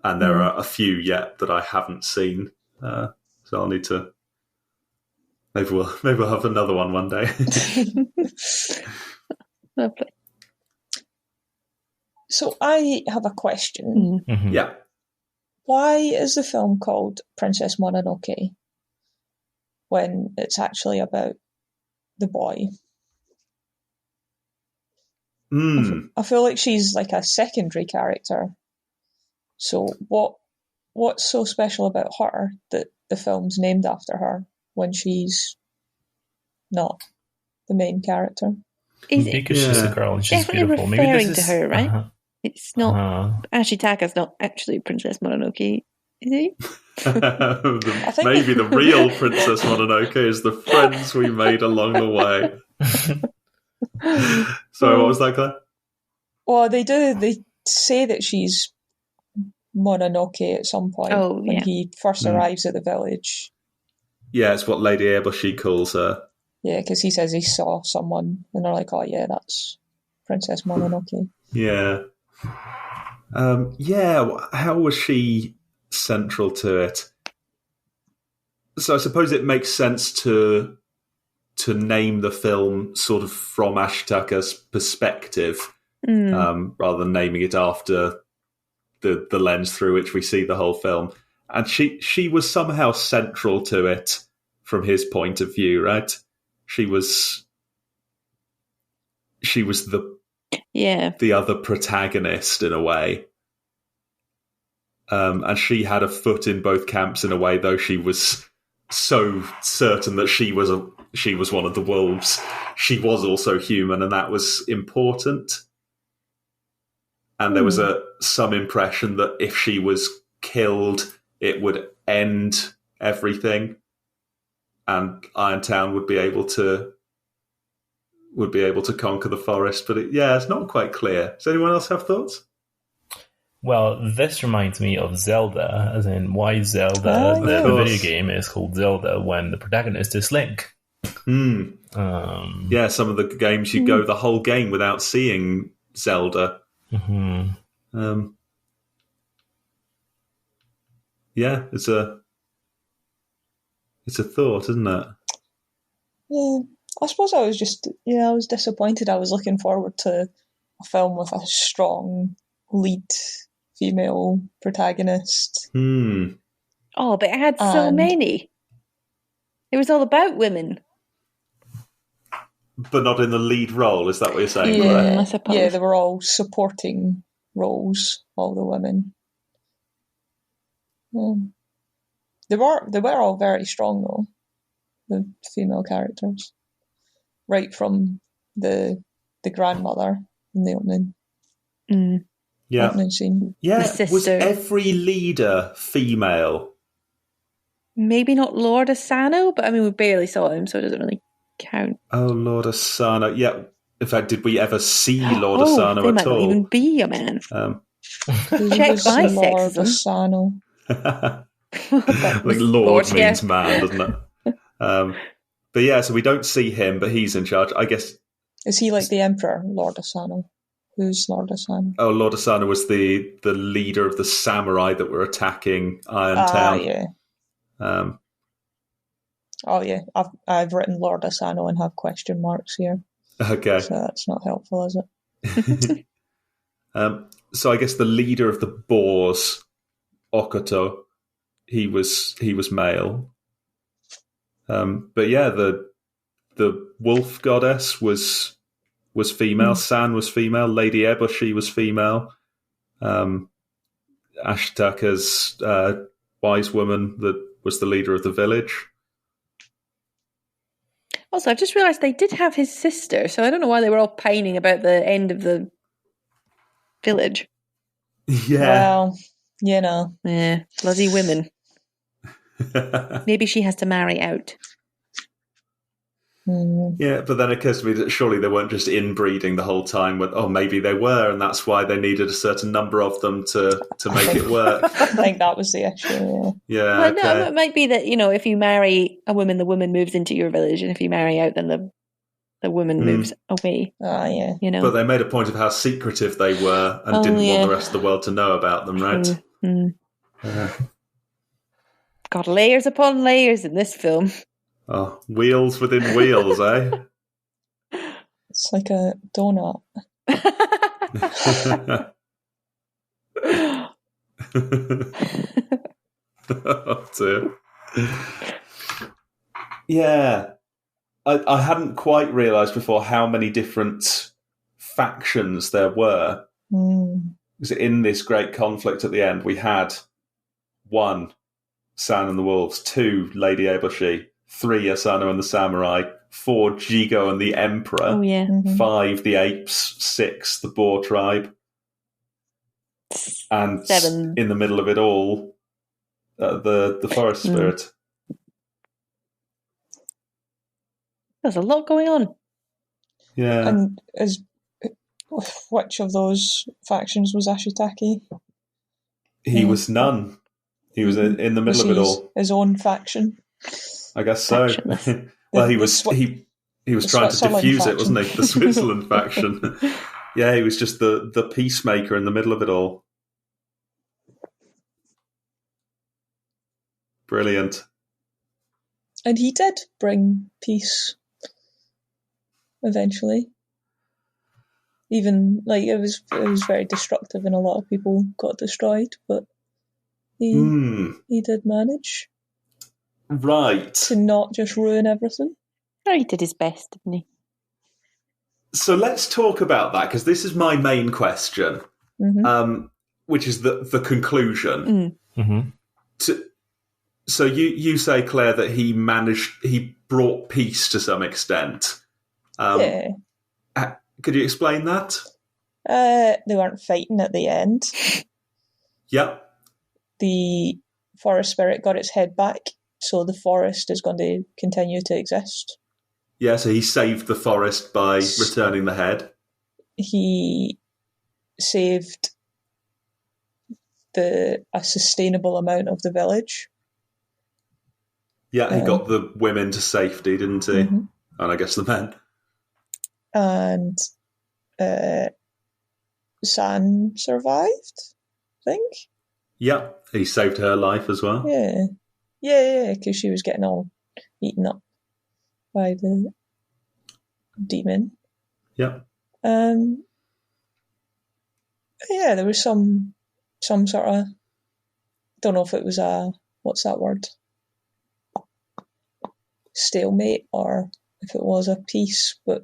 and there are a few yet that I haven't seen. So I'll need to. Maybe we'll have another one day. Lovely. So I have a question. Mm-hmm. Yeah. Why is the film called Princess Mononoke when it's actually about the boy? I feel like she's like a secondary character. So what's so special about her that the film's named after her when she's not the main character? Because she's a girl and she's definitely beautiful. Referring Maybe this to her, right? Uh-huh. It's not. Ashitaka's not actually Princess Mononoke, is he? Maybe the real Princess Mononoke is the friends we made along the way. So what was that, Claire? Well, they do. They say that she's Mononoke at some point when he first arrives at the village. Yeah, it's what Lady Eboshi calls her. Yeah, because he says he saw someone, and they're like, "Oh yeah, that's Princess Mononoke." Yeah. How was she central to it? So I suppose it makes sense to name the film sort of from Ashitaka's perspective, rather than naming it after the lens through which we see the whole film. And she was somehow central to it from his point of view, right? She was the other protagonist in a way. And she had a foot in both camps in a way, though she was so certain that she was one of the wolves. She was also human, and that was important. And there was some impression that if she was killed, it would end everything, and Irontown would be able to conquer the forest. But it's not quite clear. Does anyone else have thoughts? Well, this reminds me of Zelda, as in why Zelda, the video game, is called Zelda when the protagonist is Link. Some of the games you go the whole game without seeing Zelda. Mm-hmm. It's a thought, isn't it? Yeah, I suppose I was just I was disappointed. I was looking forward to a film with a strong lead female protagonist. Oh, but it had so many. It was all about women. But not in the lead role, is that what you're saying? Yeah, I suppose. Yeah, they were all supporting roles, all the women. They were all very strong, though, the female characters. Right from the grandmother in the opening. Opening scene. Yeah, was every leader female? Maybe not Lord Asano, but I mean, we barely saw him, so it doesn't really count. Oh, Lord Asano. Yeah. In fact, did we ever see Lord Asano they at might all? Not even be a man. Check my Lord Asano. Like Lord means man, doesn't it? But yeah, so we don't see him, but he's in charge. I guess. Is he like the Emperor, Lord Asano? Who's Lord Asano? Oh, Lord Asano was the leader of the samurai that were attacking Irontown. I've written Lord Asano and have question marks here. Okay. So that's not helpful, is it? So I guess the leader of the Boars, Okoto, he was male. But yeah, the wolf goddess was female. San was female. Lady Eboshi was female. Ashitaka's wise woman that was the leader of the village. Also, I've just realised they did have his sister, so I don't know why they were all pining about the end of the village. Yeah. Well, Yeah, bloody women. Maybe she has to marry out. Yeah, but then it occurs to me that surely they weren't just inbreeding the whole time. Maybe they were, and that's why they needed a certain number of them to make it work. I think that was the issue. Yeah. Well, no, it might be that if you marry a woman, the woman moves into your village, and if you marry out, then the the woman moves away. Yeah. You know. But they made a point of how secretive they were and didn't want the rest of the world to know about them, right? God, layers upon layers in this film. Oh, wheels within wheels, eh? It's like a donut. Oh, dear. Yeah. I hadn't quite realised before how many different factions there were. Because in this great conflict at the end, we had 1, San and the Wolves, 2, Lady Eboshi, 3, Asano and the Samurai, 4, Jigo and the Emperor, 5, the Apes, 6, the Boar Tribe, and 7, in the middle of it all, the Forest Spirit. There's a lot going on. Yeah. And which of those factions was Ashitake? He was none. He was in the middle of it all. His own faction? I guess so. Well, he was trying to defuse it, wasn't he? The Switzerland faction. Yeah, he was just the peacemaker in the middle of it all. Brilliant. And he did bring peace eventually. Even it was very destructive and a lot of people got destroyed, but he did manage. Right. To not just ruin everything. Oh, he did his best, didn't he? So let's talk about that, because this is my main question, which is the conclusion. So you say, Claire, that he brought peace to some extent. Yeah. Could you explain that? They weren't fighting at the end. Yep. The forest spirit got its head back, so the forest is going to continue to exist. Yeah, so he saved the forest by returning the head. He saved a sustainable amount of the village. Yeah, he got the women to safety, didn't he? And I guess the men. And San survived, I think. Yeah, he saved her life as well. Yeah, because she was getting all eaten up by the demon. Yeah. Yeah, there was some sort of, don't know if it was what's that word? Stalemate, or if it was a peace, but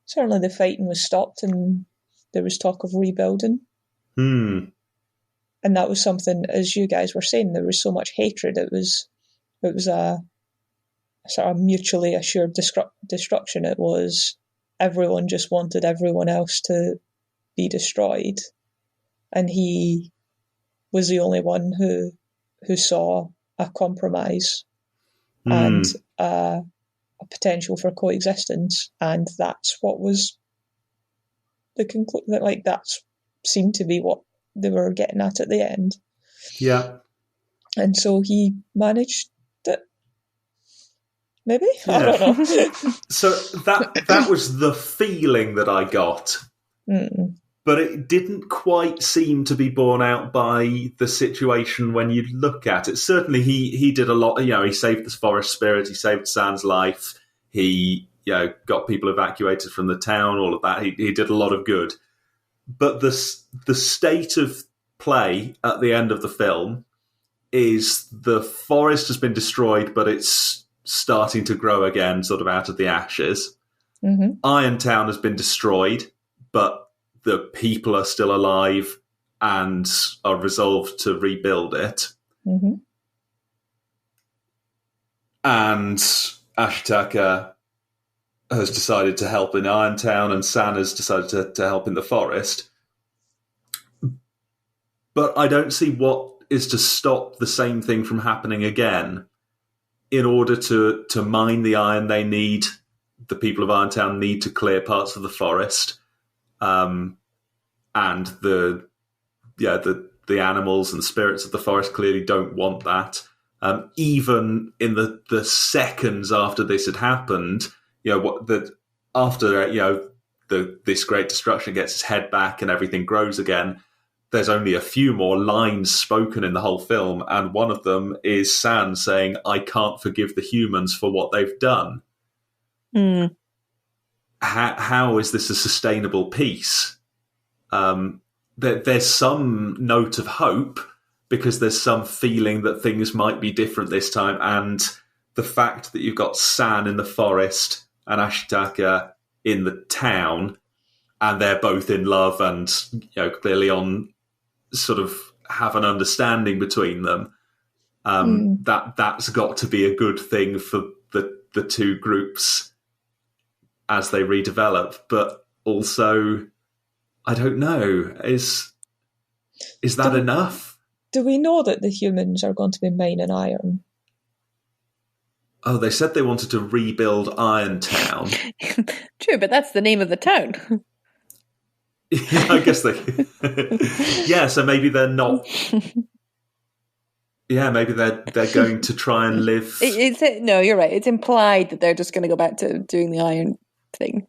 certainly the fighting was stopped and there was talk of rebuilding. And that was something, as you guys were saying, there was so much hatred. It was a sort of mutually assured destruction. It was everyone just wanted everyone else to be destroyed, and he was the only one who saw a compromise and a potential for coexistence, and that's what was the conclusion. That seemed to be what they were getting at the end. Yeah. And so he managed it. Maybe? Yeah. I don't know. So that was the feeling that I got. But it didn't quite seem to be borne out by the situation when you look at it. Certainly he did a lot. He saved the forest spirit, he saved San's life, he got people evacuated from the town, all of that. He did a lot of good. But the state of play at the end of the film is the forest has been destroyed, but it's starting to grow again, sort of out of the ashes. Irontown has been destroyed, but the people are still alive and are resolved to rebuild it. And Ashitaka has decided to help in Irontown, and San has decided to help in the forest. But I don't see what is to stop the same thing from happening again. In order to mine the iron they need, the people of Irontown need to clear parts of the forest. And the animals and spirits of the forest clearly don't want that. Even in the seconds after this had happened, after this great destruction gets its head back and everything grows again, there's only a few more lines spoken in the whole film, and one of them is San saying, "I can't forgive the humans for what they've done." Mm. How is this a sustainable peace? There's some note of hope because there's some feeling that things might be different this time, and the fact that you've got San in the forest and Ashitaka in the town, and they're both in love and clearly on sort of have an understanding between them. That's got to be a good thing for the two groups as they redevelop. But also, I don't know, is that enough? Do we know that the humans are going to be mining iron? Oh, they said they wanted to rebuild Iron Town. True, but that's the name of the town. Yeah, I guess they... yeah, so maybe they're not... Yeah, maybe they're going to try and live... No, you're right. It's implied that they're just going to go back to doing the iron thing.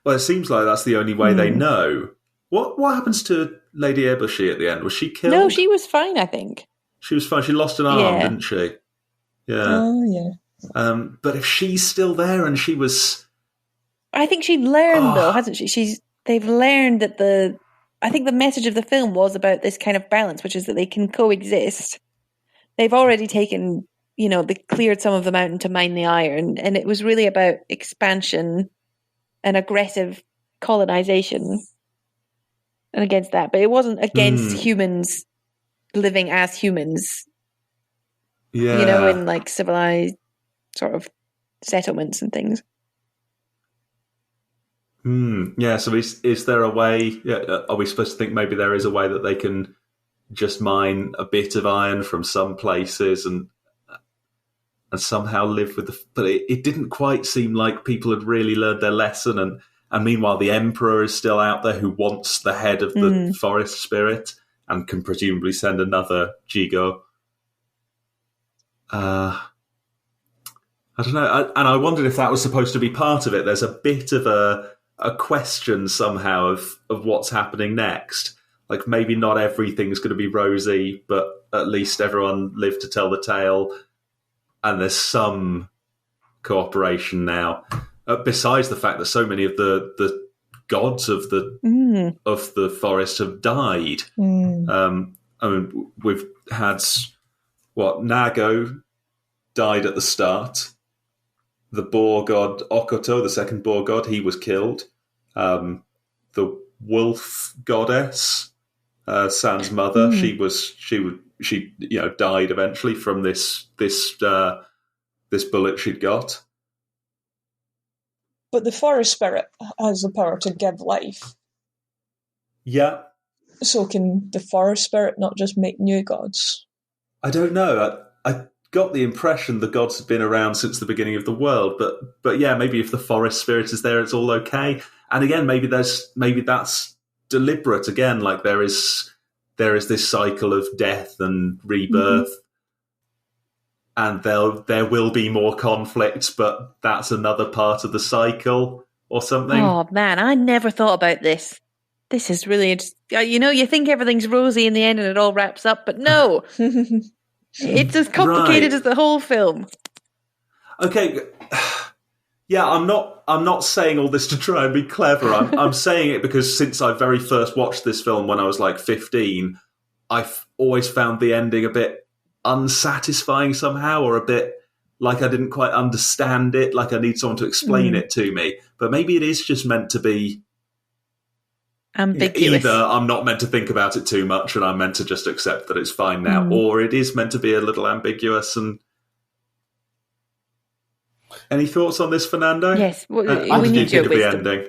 Well, it seems like that's the only way they know. What happens to Lady Eboshi at the end? Was she killed? No, she was fine, I think. She was fine. She lost an arm, didn't she? Yeah. Oh, yeah. But if she's still there and she was... I think she'd learned, though, hasn't she? They've learned that I think the message of the film was about this kind of balance, which is that they can coexist. They've already taken, they cleared some of the mountain to mine the iron, and it was really about expansion and aggressive colonization and against that. But it wasn't against humans living as humans, in like civilized sort of settlements and things. Yeah, so is there a way... are we supposed to think maybe there is a way that they can just mine a bit of iron from some places and somehow live with the... But it didn't quite seem like people had really learned their lesson, and meanwhile the Emperor is still out there who wants the head of the forest spirit and can presumably send another Jigo. I don't know. And I wondered if that was supposed to be part of it. There's a bit of a question somehow of what's happening next. Like maybe not everything's going to be rosy, but at least everyone lived to tell the tale, and there's some cooperation now. Besides the fact that so many of the gods of the forest have died. I mean, we've had Nago died at the start. The boar god Okoto, the second boar god, he was killed. The wolf goddess, San's mother, she died eventually from this bullet she'd got. But the forest spirit has the power to give life. Yeah. So can the forest spirit not just make new gods? I don't know. I got the impression the gods have been around since the beginning of the world, but yeah, maybe if the forest spirit is there, it's all okay. And again, maybe that's deliberate. Again, like there is this cycle of death and rebirth, and there will be more conflicts, but that's another part of the cycle or something. Oh man, I never thought about this. This is really, you think everything's rosy in the end and it all wraps up, but no. It's as complicated as the whole film. Okay, yeah, I'm not saying all this to try and be clever. I'm saying it because since I very first watched this film when I was like 15, I've always found the ending a bit unsatisfying somehow, or a bit like I didn't quite understand it, like I need someone to explain it to me. But maybe it is just meant to be ambiguous. Either I'm not meant to think about it too much and I'm meant to just accept that it's fine now, or it is meant to be a little ambiguous. And any thoughts on this, Fernando? Yes, we need your wisdom. The ending?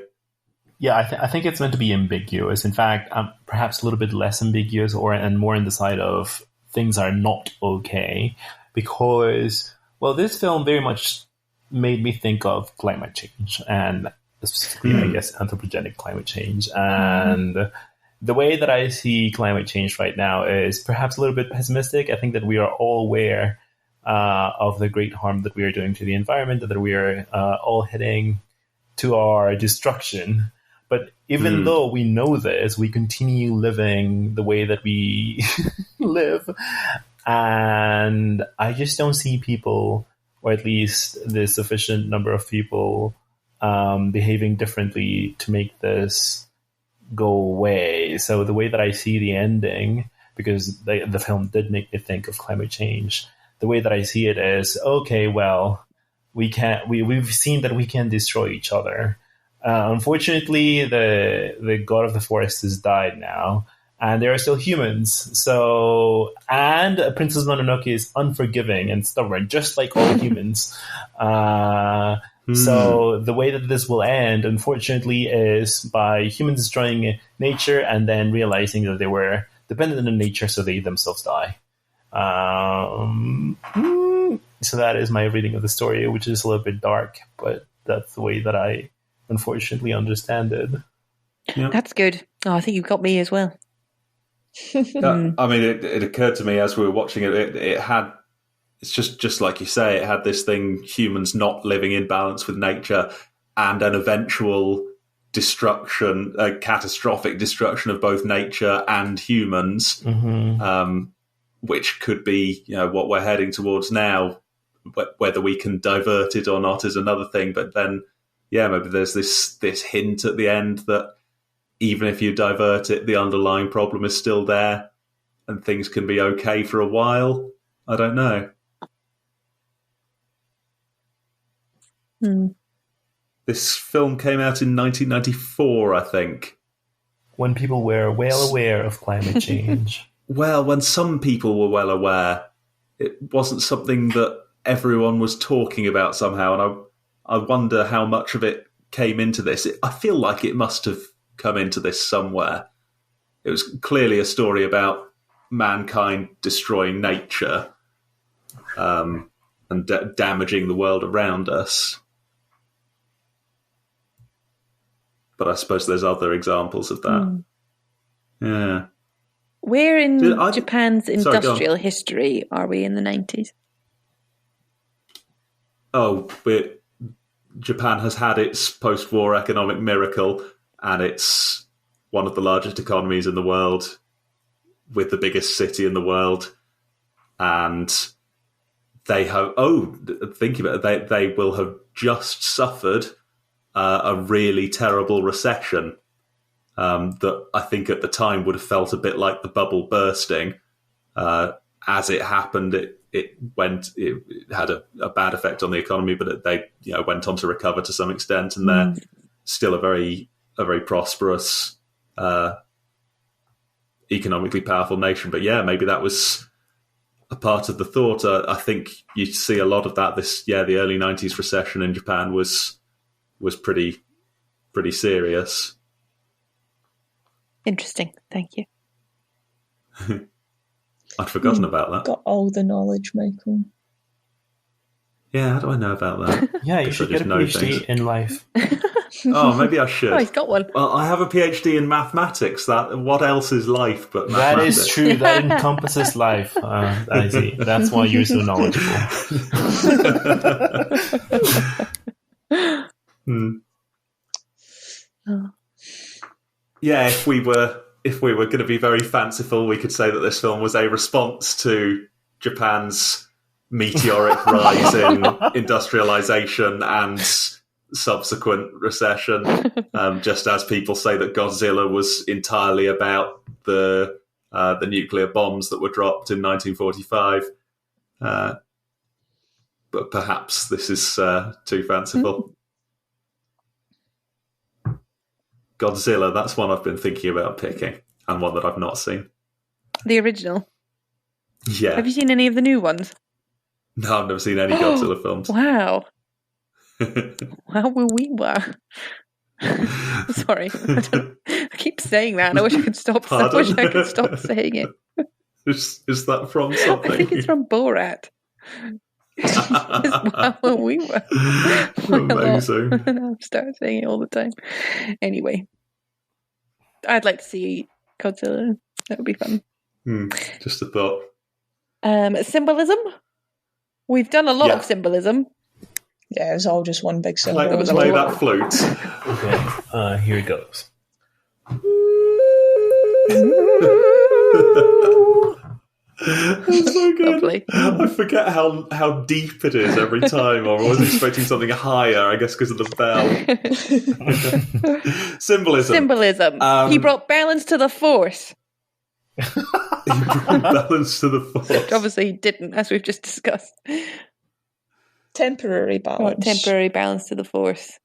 Yeah, I think it's meant to be ambiguous. In fact, perhaps a little bit less ambiguous, and more on the side of things are not okay, because this film very much made me think of climate change, and specifically, I guess, anthropogenic climate change. And the way that I see climate change right now is perhaps a little bit pessimistic. I think that we are all aware of the great harm that we are doing to the environment, that we are all hitting to our destruction. But even though we know this, we continue living the way that we live. And I just don't see people, or at least the sufficient number of people, behaving differently to make this go away. So the way that I see the ending, because the film did make me think of climate change, the way that I see it is, okay, well, we've seen that we can destroy each other. Unfortunately, the god of the forest has died now, and there are still humans. So, and Princess Mononoke is unforgiving and stubborn, just like all humans. So the way that this will end, unfortunately, is by humans destroying nature and then realizing that they were dependent on nature, so they themselves die. So that is my reading of the story, which is a little bit dark, but that's the way that I unfortunately understand it. Yeah. That's good. Oh, I think you've got me as well. I mean, it occurred to me as we were watching it, it had, it's just like you say, it had this thing, humans not living in balance with nature, and an eventual destruction, a catastrophic destruction of both nature and humans, which could be, what we're heading towards now. Whether we can divert it or not is another thing. But then, maybe there's this hint at the end that even if you divert it, the underlying problem is still there, and things can be okay for a while. I don't know. This film came out in 1994, I think. When people were well aware of climate change. Well, when some people were well aware, it wasn't something that everyone was talking about somehow, and I wonder how much of it came into this. I feel like it must have come into this somewhere. It was clearly a story about mankind destroying nature and damaging the world around us. But I suppose there's other examples of that. Yeah. Where in Japan's industrial history are we in the 90s? Oh, Japan has had its post-war economic miracle, and it's one of the largest economies in the world, with the biggest city in the world. And they have, think about it, they will have just suffered a really terrible recession that I think at the time would have felt a bit like the bubble bursting. As it happened, it had a bad effect on the economy, but they went on to recover to some extent, and they're still a very prosperous, economically powerful nation. But maybe that was a part of the thought. I think you see a lot of that. The early 90s recession in Japan was pretty serious. Interesting. Thank you. I'd forgotten about that. Got all the knowledge, Michael. Yeah, how do I know about that? Yeah, you should get a PhD in life. Oh, maybe I should. Oh, he's got one. Well, I have a PhD in mathematics. What else is life but mathematics? That is true. That encompasses life. I see. That's why you're so knowledgeable. Yeah, if we were going to be very fanciful, we could say that this film was a response to Japan's meteoric rise in industrialization and subsequent recession, just as people say that Godzilla was entirely about the nuclear bombs that were dropped in 1945. But perhaps this is too fanciful. Godzilla, that's one I've been thinking about picking, and one that I've not seen. The original? Yeah. Have you seen any of the new ones? No, I've never seen any Godzilla films. Wow. Wow, we were. Sorry. I keep saying that, and I wish I could stop. I wish I could stop saying it. Is that from something? I think it's from Borat. Wow, we were. Amazing. I'll start saying it all the time. Anyway, I'd like to see Godzilla. That would be fun. Just a thought. Symbolism. We've done a lot of symbolism. Yeah, it was all just one big symbol. Play that flute. Okay, here it goes. That's so good. Lovely. I forget how deep it is every time. I'm always expecting something higher, I guess, because of the bell. Symbolism. He brought balance to the Force. He brought balance to the Force. Obviously, he didn't, as we've just discussed. Temporary balance. Temporary balance to the Force.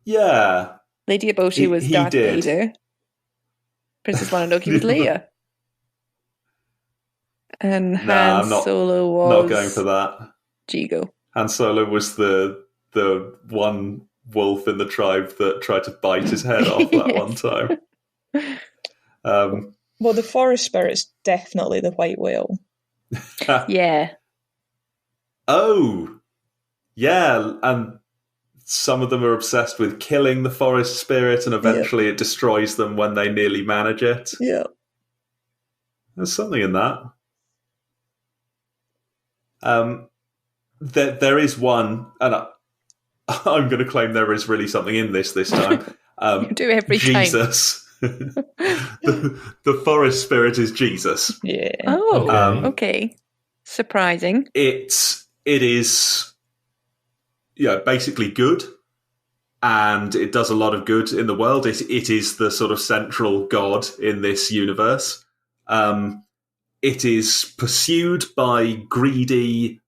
Yeah. Lady Eboshi was Darth Vader. Princess Mononoke was Leia. And Han Solo was... not going for that. Jigo. Han Solo was the one wolf in the tribe that tried to bite his head off that one time. Well, the forest spirit's definitely the white whale. Yeah. Oh, yeah, and some of them are obsessed with killing the forest spirit, and eventually it destroys them when they nearly manage it. Yeah. There's something in that. There is one, and I'm going to claim there is really something in this time. You do every Jesus. The forest spirit is Jesus. Yeah. Oh, okay. Surprising. It is, basically good, and it does a lot of good in the world. It is the sort of central god in this universe. It is pursued by greedy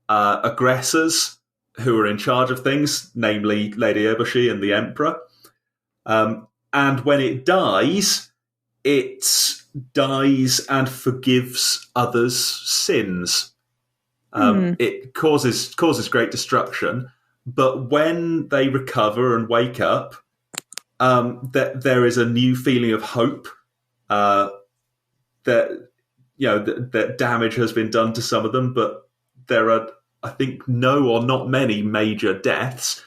aggressors who are in charge of things, namely Lady Eboshi and the Emperor. And when it dies and forgives others' sins. It causes great destruction, but when they recover and wake up, there is a new feeling of hope. That damage has been done to some of them, but there are, I think, no or not many major deaths,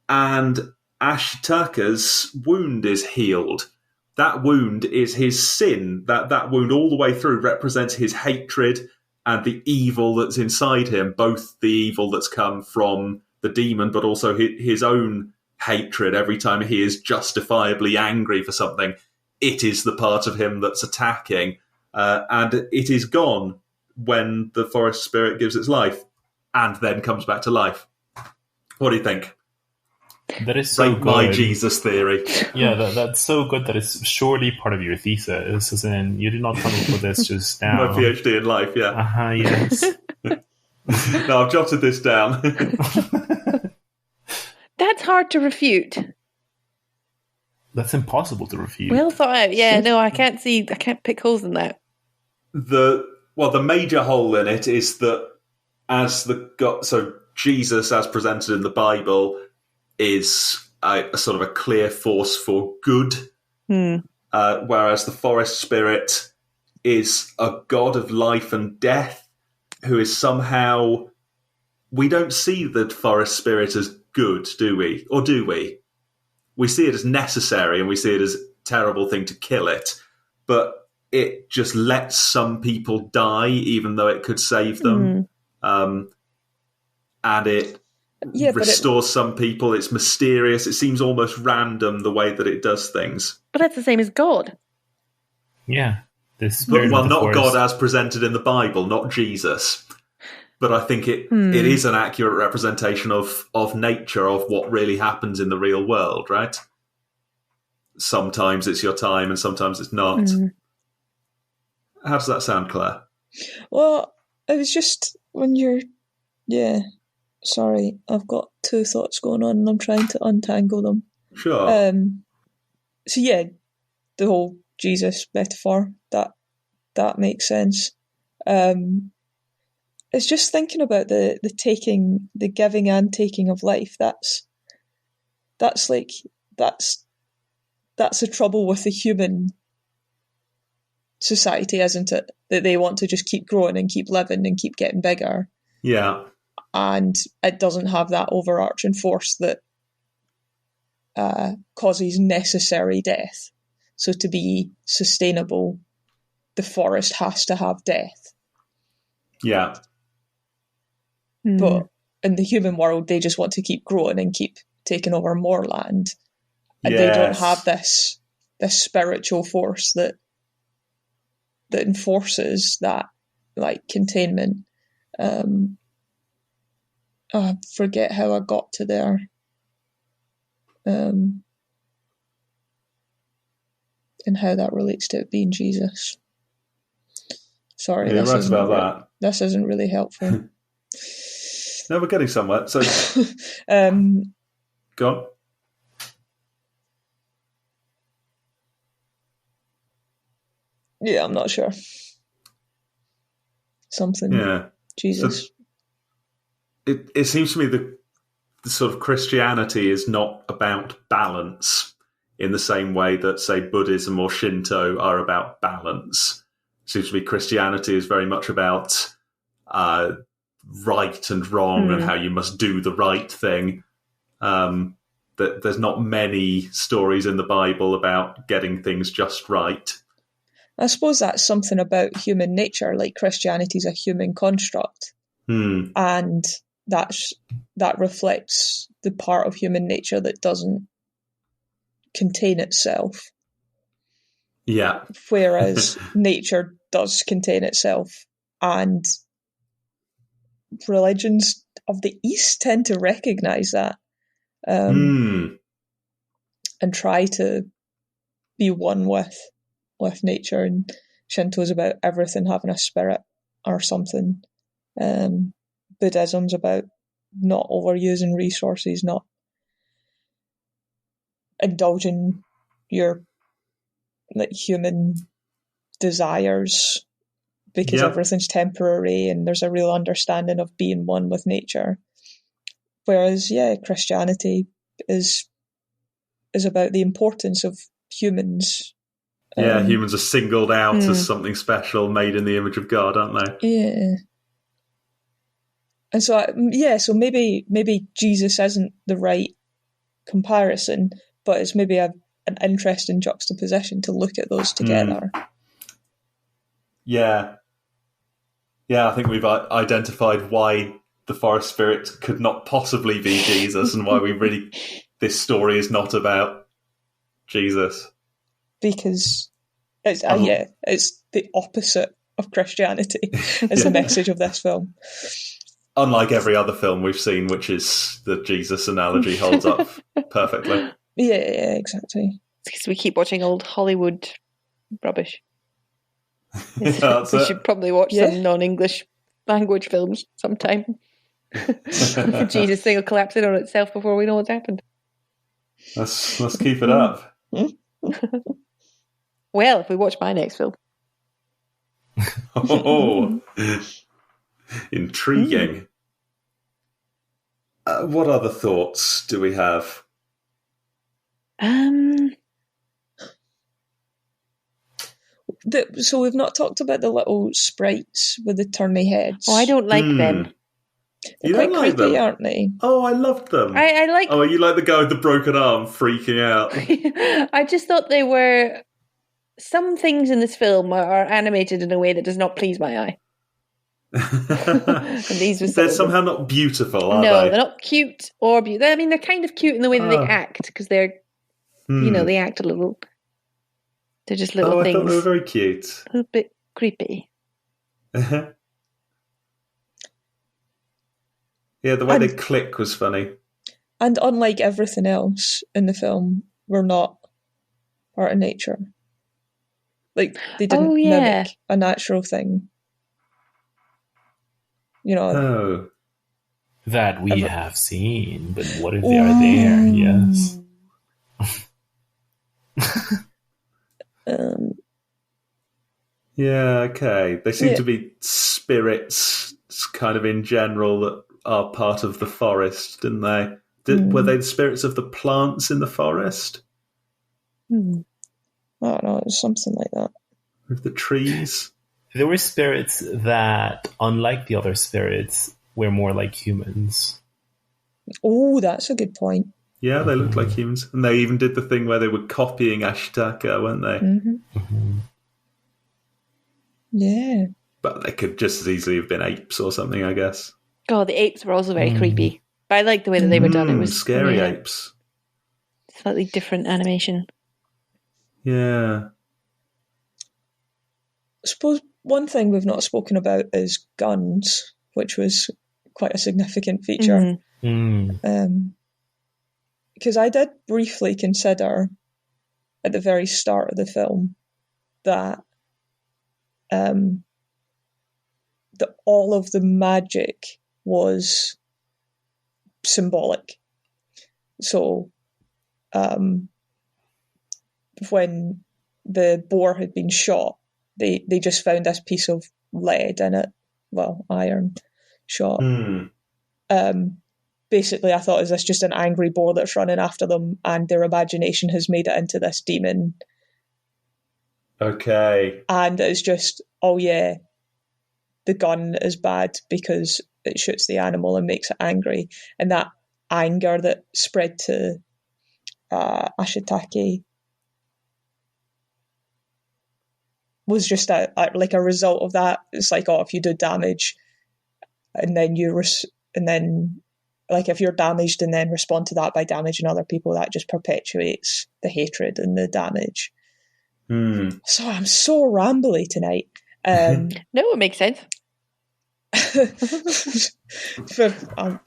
and Ashitaka's wound is healed. That wound is his sin. That wound all the way through represents his hatred and the evil that's inside him, both the evil that's come from the demon, but also his own hatred. Every time he is justifiably angry for something, it is the part of him that's attacking. And it is gone when the forest spirit gives its life and then comes back to life. What do you think? That is so good. My Jesus theory. Yeah, that's so good that it's surely part of your thesis. As in, you did not come up with this just now. My PhD in life, yeah. Yes. No, I've jotted this down. That's hard to refute. That's impossible to refute. Well thought out. Yeah, no, I can't pick holes in that. The major hole in it is that so Jesus, as presented in the Bible, is a sort of a clear force for good, whereas the forest spirit is a god of life and death who is somehow... We don't see the forest spirit as good, do we? Or do we? We see it as necessary, and we see it as a terrible thing to kill it, but it just lets some people die, even though it could save them. And it restores some people. It's mysterious. It seems almost random the way that it does things. But that's the same as God. Yeah. Not God as presented in the Bible, not Jesus. But I think it is an accurate representation of nature, of what really happens in the real world, right? Sometimes it's your time and sometimes it's not. How does that sound, Claire? Well, it was just when you're... Yeah, sorry, I've got two thoughts going on and I'm trying to untangle them. Sure. So yeah, the whole Jesus metaphor, that makes sense. It's just thinking about the giving and taking of life. That's a trouble with the human society, isn't it? That they want to just keep growing and keep living and keep getting bigger. Yeah. And it doesn't have that overarching force that causes necessary death. So to be sustainable, the forest has to have death. Yeah. But in the human world, they just want to keep growing and keep taking over more land. And they don't have this spiritual force that enforces that, like, containment. I forget how I got to there. And how that relates to it being Jesus. Sorry, this right about that. This isn't really helpful. No, we're getting somewhere. So, go on. Yeah, I'm not sure. Something. Yeah. Jesus. So it seems to me the sort of Christianity is not about balance in the same way that, say, Buddhism or Shinto are about balance. It seems to me Christianity is very much about right and wrong and how you must do the right thing. That there's not many stories in the Bible about getting things just right. I suppose that's something about human nature. Like, Christianity is a human construct, and that reflects the part of human nature that doesn't contain itself. Yeah. Whereas nature does contain itself, and religions of the East tend to recognize that and try to be one with nature. And Shinto's about everything having a spirit or something. Buddhism's about not overusing resources, not indulging your, like, human desires, because everything's temporary and there's a real understanding of being one with nature. Whereas, Christianity is about the importance of humans. Humans are singled out as something special, made in the image of God, aren't they? Yeah. And so, so maybe Jesus isn't the right comparison, but it's maybe an interesting juxtaposition to look at those together. Yeah, I think we've identified why the forest spirit could not possibly be Jesus, and why this story is not about Jesus. Because it's the opposite of Christianity is the message of this film. Unlike every other film we've seen, which is the Jesus analogy holds up perfectly. Yeah, exactly. It's because we keep watching old Hollywood rubbish. We should probably watch some non-English language films sometime. The Jesus thing will collapse in on itself before we know what's happened. Let's keep it up. Well, if we watch my next film. Oh, intriguing. What other thoughts do we have? So we've not talked about the little sprites with the turny heads. Oh, I don't like them. They're quite creepy, aren't they? Oh, I loved them. I like. Oh, you like the guy with the broken arm freaking out? I just thought they were. Some things in this film are animated in a way that does not please my eye. And these were they're somehow not beautiful, are they? No, they're not cute or beautiful. I mean, they're kind of cute in the way that they act, because they're, they act a little. They're just little things. I thought they were very cute. A little bit creepy. Yeah, the way they click was funny. And unlike everything else in the film, we're not part of nature. Like, they didn't mimic a natural thing. That we have seen, but what if they are there? Yes. Okay. They seem to be spirits, kind of in general, that are part of the forest, didn't they? Were they the spirits of the plants in the forest? I don't know, it was something like that. Of the trees? There were spirits that, unlike the other spirits, were more like humans. Oh, that's a good point. Yeah, they looked like humans. And they even did the thing where they were copying Ashitaka, weren't they? Mm-hmm. Yeah. But they could just as easily have been apes or something, I guess. God, the apes were also very creepy. But I liked the way that they were done. It was scary apes. Slightly different animation. Yeah. I suppose one thing we've not spoken about is guns, which was quite a significant feature. Because I did briefly consider at the very start of the film that all of the magic was symbolic. So when the boar had been shot, they just found this piece of lead in it, well, iron shot. Basically, I thought, is this just an angry boar that's running after them, and their imagination has made it into this demon? Okay. And it's just, oh yeah, the gun is bad because it shoots the animal and makes it angry. And that anger that spread to Ashitake was just like a result of that. It's like, oh, if you do damage and then like if you're damaged and then respond to that by damaging other people, that just perpetuates the hatred and the damage. So I'm so rambly tonight. No, it makes sense.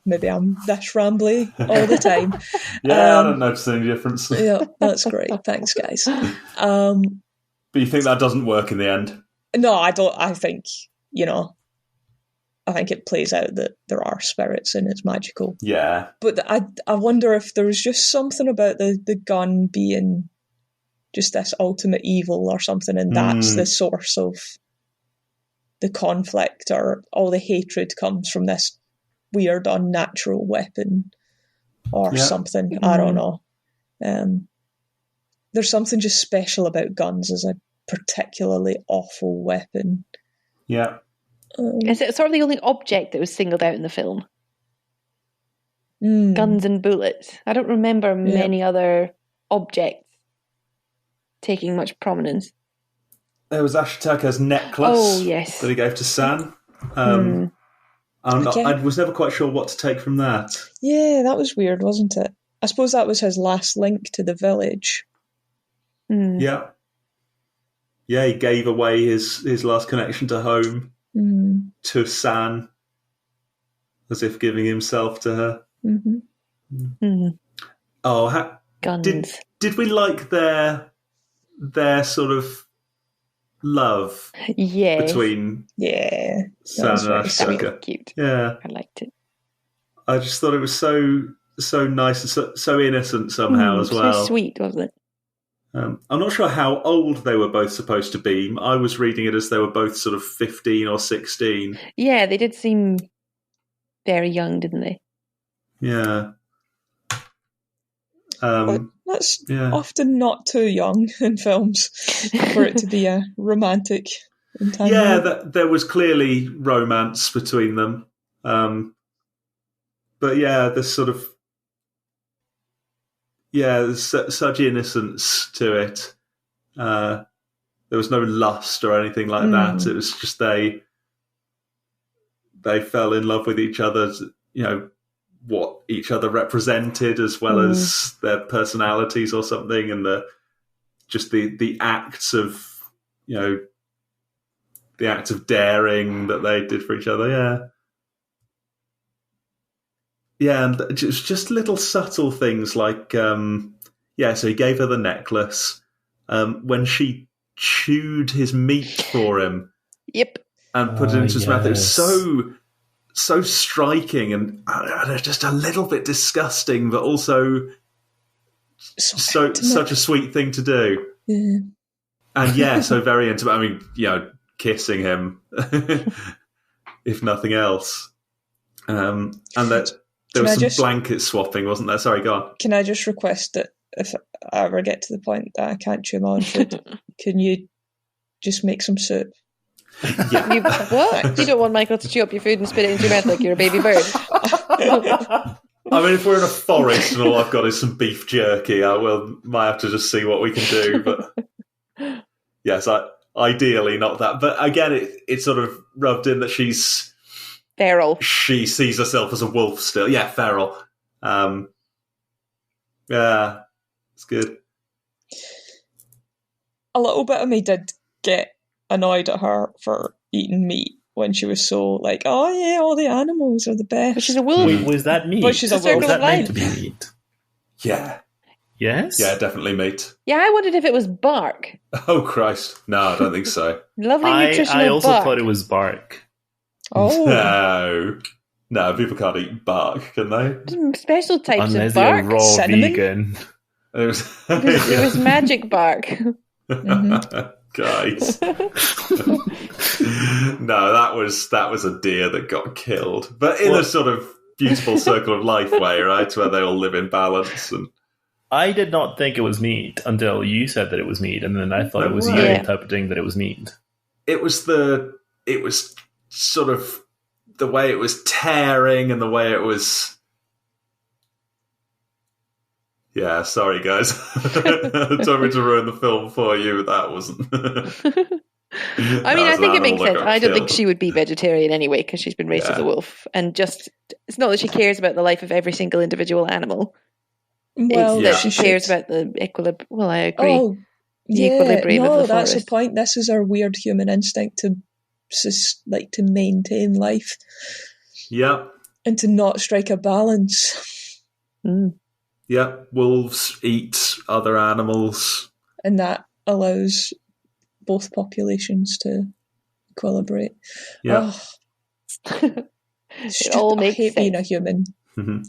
Maybe I'm this rambly all the time. Yeah, I don't notice any difference. Yeah, that's great. Thanks, guys. But you think that doesn't work in the end? No, I don't. I think, I think it plays out that there are spirits and it's magical. Yeah. But I wonder if there was just something about the gun being just this ultimate evil or something, and that's the source of the conflict, or all the hatred comes from this weird unnatural weapon or something. I don't know. There's something just special about guns as a particularly awful weapon. Yeah. Is it sort of the only object that was singled out in the film? Guns and bullets. I don't remember many other objects taking much prominence. There was Ashitake's necklace that he gave to San. I was never quite sure what to take from that. Yeah, that was weird, wasn't it? I suppose that was his last link to the village. Yeah. Yeah, he gave away his last connection to home to San, as if giving himself to her. Oh, guns. Did we like their sort of love between San and Ashitake? Cute. Yeah, I liked it. I just thought it was so nice and so innocent somehow as well. So sweet, wasn't it? I'm not sure how old they were both supposed to be. I was reading it as they were both sort of 15 or 16. Yeah, they did seem very young, didn't they? Yeah. That's often not too young in films for it to be a romantic entanglement. Yeah, there was clearly romance between them. But yeah, there's sort of... Yeah, there's such innocence to it. There was no lust or anything like that. It was just they fell in love with each other, what each other represented, as well as their personalities or something, and the acts of, the acts of daring that they did for each other. Yeah. Yeah, and it's just little subtle things like, so he gave her the necklace. When she chewed his meat for him. Yep. And put it into his mouth. It was so striking and just a little bit disgusting, but also such a sweet thing to do. Yeah. And so very intimate. I mean, kissing him, if nothing else. And that there was some blanket swapping, wasn't there? Sorry, go on. Can I just request that if I ever get to the point that I can't chew my own food, can you just make some soup? Yeah. What? You don't want Michael to chew up your food and spit it into your mouth like you're a baby bird? I mean, if we're in a forest and all I've got is some beef jerky, I might have to just see what we can do. But yes, ideally not that. But again, it sort of rubbed in that she's Feral. She sees herself as a wolf still. Yeah, feral. Yeah, it's good. A little bit of me did get annoyed at her for eating meat when she was so like, oh yeah, all the animals are the best. But she's a wolf. Wait, was that meat? But she's a wolf. Was that meant to be meat? Yeah. Yes? Yeah, definitely meat. Yeah, I wondered if it was bark. Oh, Christ. No, I don't think so. Lovely nutritional I also bark. thought it was bark. Oh. No, people can't eat bark, can they? Special types Unless of bark. they're raw Cinnamon? vegan. It was, It was magic bark. Guys. No, that was a deer that got killed. But in a sort of beautiful circle of life way, right? Where they all live in balance. And I did not think it was meat until you said that it was meat, and then I thought it was you interpreting that it was meat. It was sort of the way it was tearing and the way it was. Yeah, sorry guys. I don't mean to ruin the film for you, but that wasn't. I mean, I think it makes sense. I don't think she would be vegetarian anyway because she's been raised as a wolf, and just it's not that she cares about the life of every single individual animal. Well, it's that she cares about the equilibrium. Well, I agree. Oh, the equilibrium of the forest. That's the point. This is our weird human instinct to maintain life. Yeah. And to not strike a balance. Mm. Yeah, wolves eat other animals. And that allows both populations to equilibrate. Yeah. Oh, it all makes sense. Being a human. Mm-hmm.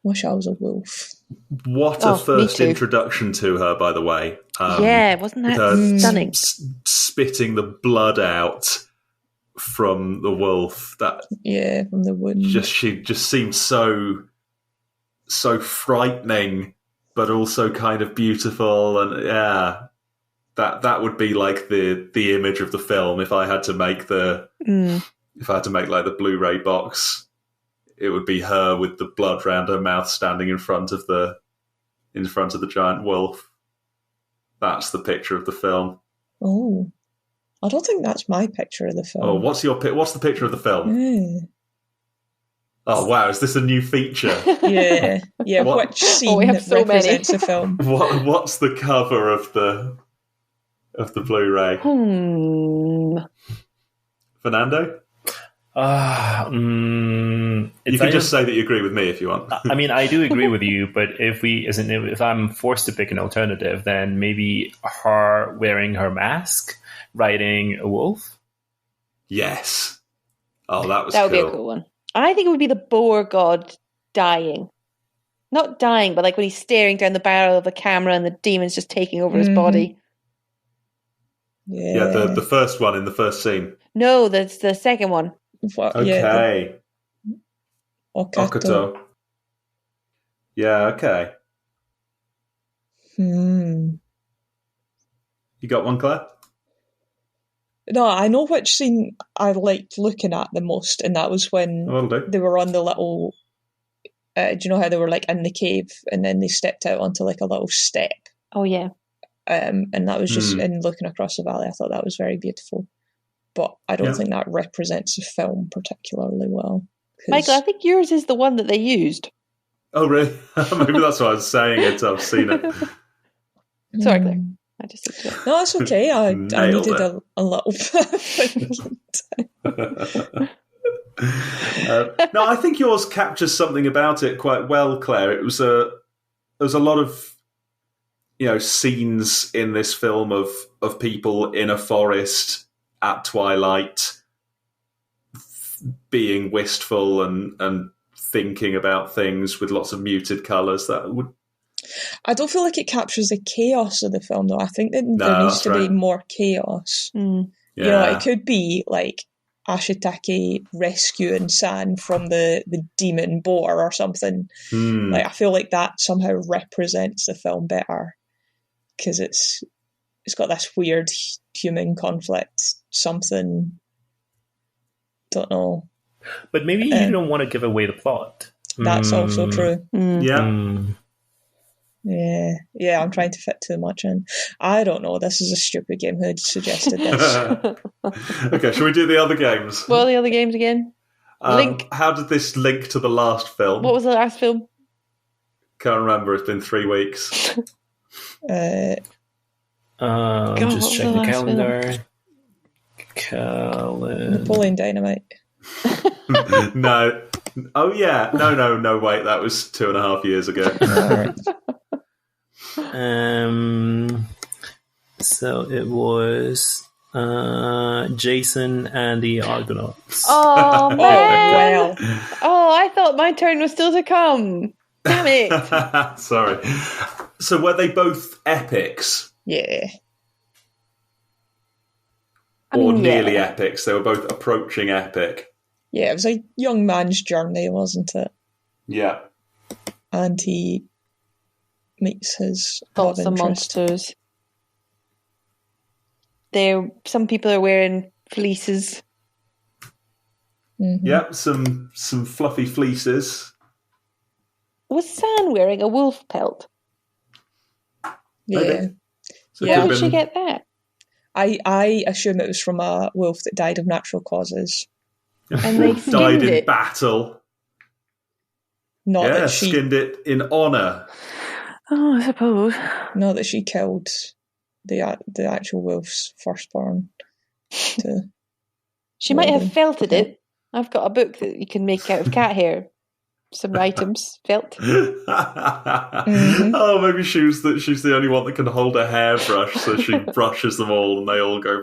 Wish I was a wolf. What a first introduction to her, by the way. Yeah, wasn't that stunning? Spitting the blood out from the wolf. That from the wound. She just seemed so frightening, but also kind of beautiful, and that would be like the image of the film if I had to make if I had to make like the Blu-ray box. It would be her with the blood around her mouth, standing in front of the giant wolf. That's the picture of the film. Oh, I don't think that's my picture of the film. Oh, what's the picture of the film? Yeah. Oh wow, is this a new feature? Yeah. Which scene we have so represents the film? What's the cover of the Blu-ray? Fernando? You can just say that you agree with me if you want. I mean, I do agree with you, but if I'm forced to pick an alternative, then maybe her wearing her mask, riding a wolf. Yes. Oh, that would be a cool one. I think it would be the boar god dying. Not dying, but like when he's staring down the barrel of the camera and the demon's just taking over his body. Yeah, the first one in the first scene. No, that's the second one. Okay. Okato. Yeah, okay. You got one, Claire? No, I know which scene I liked looking at the most, and that was when they were on the little... do you know how they were like in the cave and then they stepped out onto like a little step? Oh, yeah. And that was just in looking across the valley. I thought that was very beautiful. But I don't think that represents the film particularly well. Michael, I think yours is the one that they used. Oh, really? Maybe that's why I was saying it. I've seen it. Sorry, Claire. I just said it. No, it's okay. I needed a little bit. No, I think yours captures something about it quite well, Claire. There was a lot of scenes in this film of people in a forest at twilight being wistful and thinking about things with lots of muted colours. I don't feel like it captures the chaos of the film, though. I think that there needs to be more chaos. It could be like Ashitake rescuing San from the demon boar or something. Like I feel like that somehow represents the film better because it's got this weird human conflict, something. Don't know. But maybe you don't want to give away the plot. That's also true. Yeah. Yeah, I'm trying to fit too much in. I don't know. This is a stupid game. Who suggested this? Okay, shall we do the other games? What are the other games again? Link. How did this link to the last film? What was the last film? Can't remember. It's been 3 weeks. Just checking the calendar. Napoleon Dynamite. No. Oh, yeah. No, wait. That was 2.5 years ago. So it was Jason and the Argonauts. Oh, man. Well. Oh, I thought my turn was still to come. Damn it. Sorry. So were they both epics? Yeah. Or nearly epics? They were both approaching epic. Yeah, it was a young man's journey, wasn't it? Yeah. And he meets his Lots love of interest. monsters. Some people are wearing fleeces. Mm-hmm. Yep, some fluffy fleeces. Was San wearing a wolf pelt? Yeah. So How did she get that? I assume it was from a wolf that died of natural causes. And they died skinned in it. battle. Not that she skinned it in honour. Oh, I suppose. Not that she killed the actual wolf's firstborn. She might have felted it. I've got a book that you can make out of cat hair. Some items felt. Mm-hmm. Oh, maybe she's the only one that can hold a hairbrush, so she brushes them all, and they all go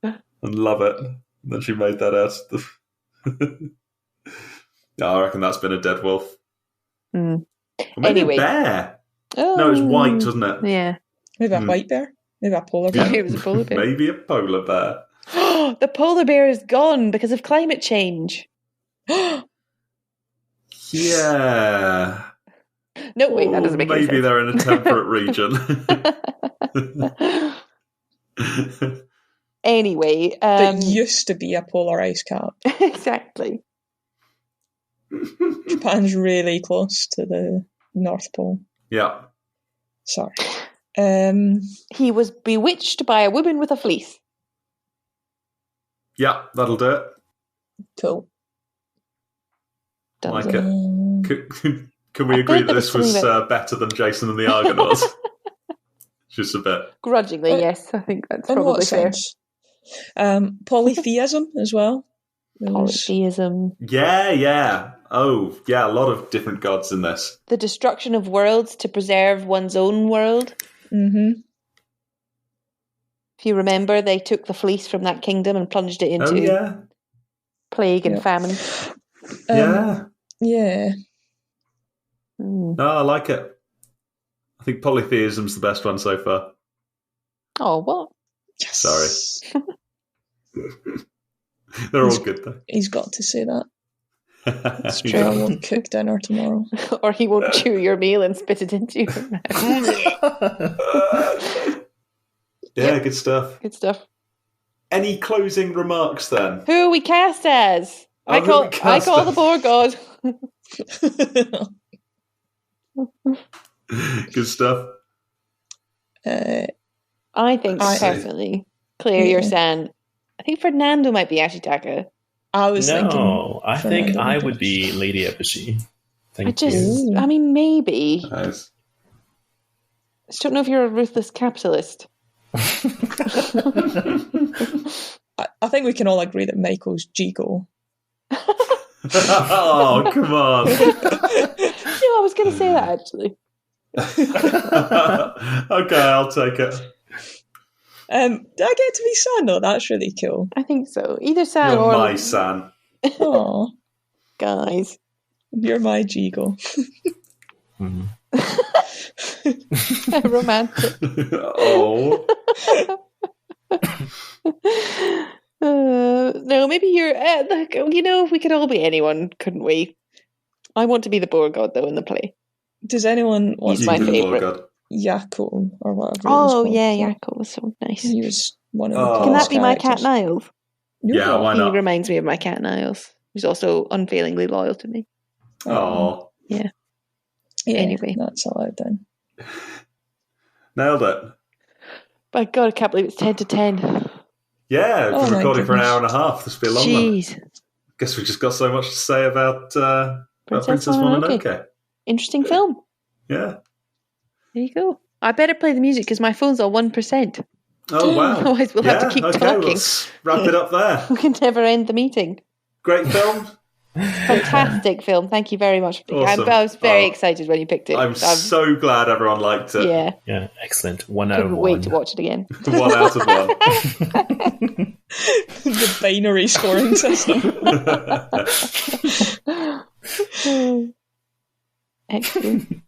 and love it. And then she made that out of the. I reckon that's been a dead wolf. Mm. Or maybe Anyway. a bear. Oh, No, it was white, wasn't it? Yeah. Maybe a white bear? Maybe a polar bear? It was a polar bear. Maybe a polar bear. The polar bear is gone because of climate change. Yeah. No, wait, that doesn't make any sense. Maybe they're in a temperate region. Anyway. That used to be a polar ice cap. Exactly. Japan's really close to the North Pole. Yeah. Sorry. He was bewitched by a woman with a fleece. Yeah, that'll do it. Cool. Like it. Can we agree that this was better than Jason and the Argonauts? Just a bit. Grudgingly, yes. I think that's probably fair. Polytheism as well. Polytheism. Yeah. Oh, yeah, a lot of different gods in this. The destruction of worlds to preserve one's own world. Mm-hmm. If you remember, they took the fleece from that kingdom and plunged it into plague and famine. Yeah. No, I like it. I think polytheism's the best one so far. Oh, what? Yes. Sorry. They're all good, though. He's got to say that. It's true. I won't cook dinner tomorrow. Or he won't chew your meal and spit it into your mouth. Yeah, good stuff. Good stuff. Any closing remarks, then? Who are we cast as? I call the boar god. Good stuff. I think personally, Claire, you're San. I think Fernando might be Ashitaka. I was thinking. No, I think I would be Lady Epishi. I mean, maybe. Nice. I just don't know if you're a ruthless capitalist. I think we can all agree that Michael's Jigo. Oh, come on. I was going to say that, actually. Okay, I'll take it. Do I get to be San, though? That's really cool. I think so. Either San You're or... my San. Oh, guys. You're my Jigo. Romantic. Oh. No, maybe you're... we could all be anyone, couldn't we? I want to be the boar god, though, in the play. Does anyone want He's my favourite. Yakko or whatever. Oh, yeah, Yakko was so nice. He was one of the Can that be characters. my cat Niles? Yeah, why not? He reminds me of my cat Niles, who's also unfailingly loyal to me. Oh. Yeah. Anyway. That's allowed then. Nailed it. By God, I can't believe it's 10 to 10. Yeah, we've been recording for an hour and a half. This will be a long Jeez. one. Guess we've just got so much to say about Princess Mononoke. Interesting film. Yeah. There you go. I better play the music because my phone's on 1%. Oh, wow. Otherwise we'll have to keep talking. Let's wrap it up there. We can never end the meeting. Great film. Fantastic film. Thank you very much. Awesome. I was very excited when you picked it. I'm so glad everyone liked it. Yeah. Yeah, excellent. 1 out of 1. Couldn't wait to watch it again. 1 out of 1. The binary scoring system. Excellent.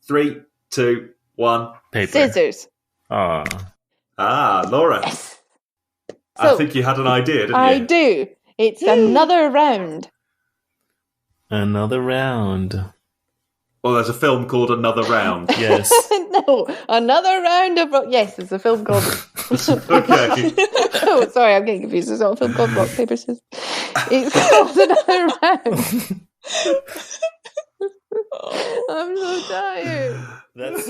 Three, 2, 1. Paper. Scissors. Ah, Laura. Yes. I think you had an idea, didn't you? I do. It's another round. Another round. Well, there's a film called Another Round. Yes. No, another round of yes, it's a film called. Okay. Oh, sorry, I'm getting confused. It's not a film called Rock Paper Scissors. It's called Another Round. I'm so tired. That's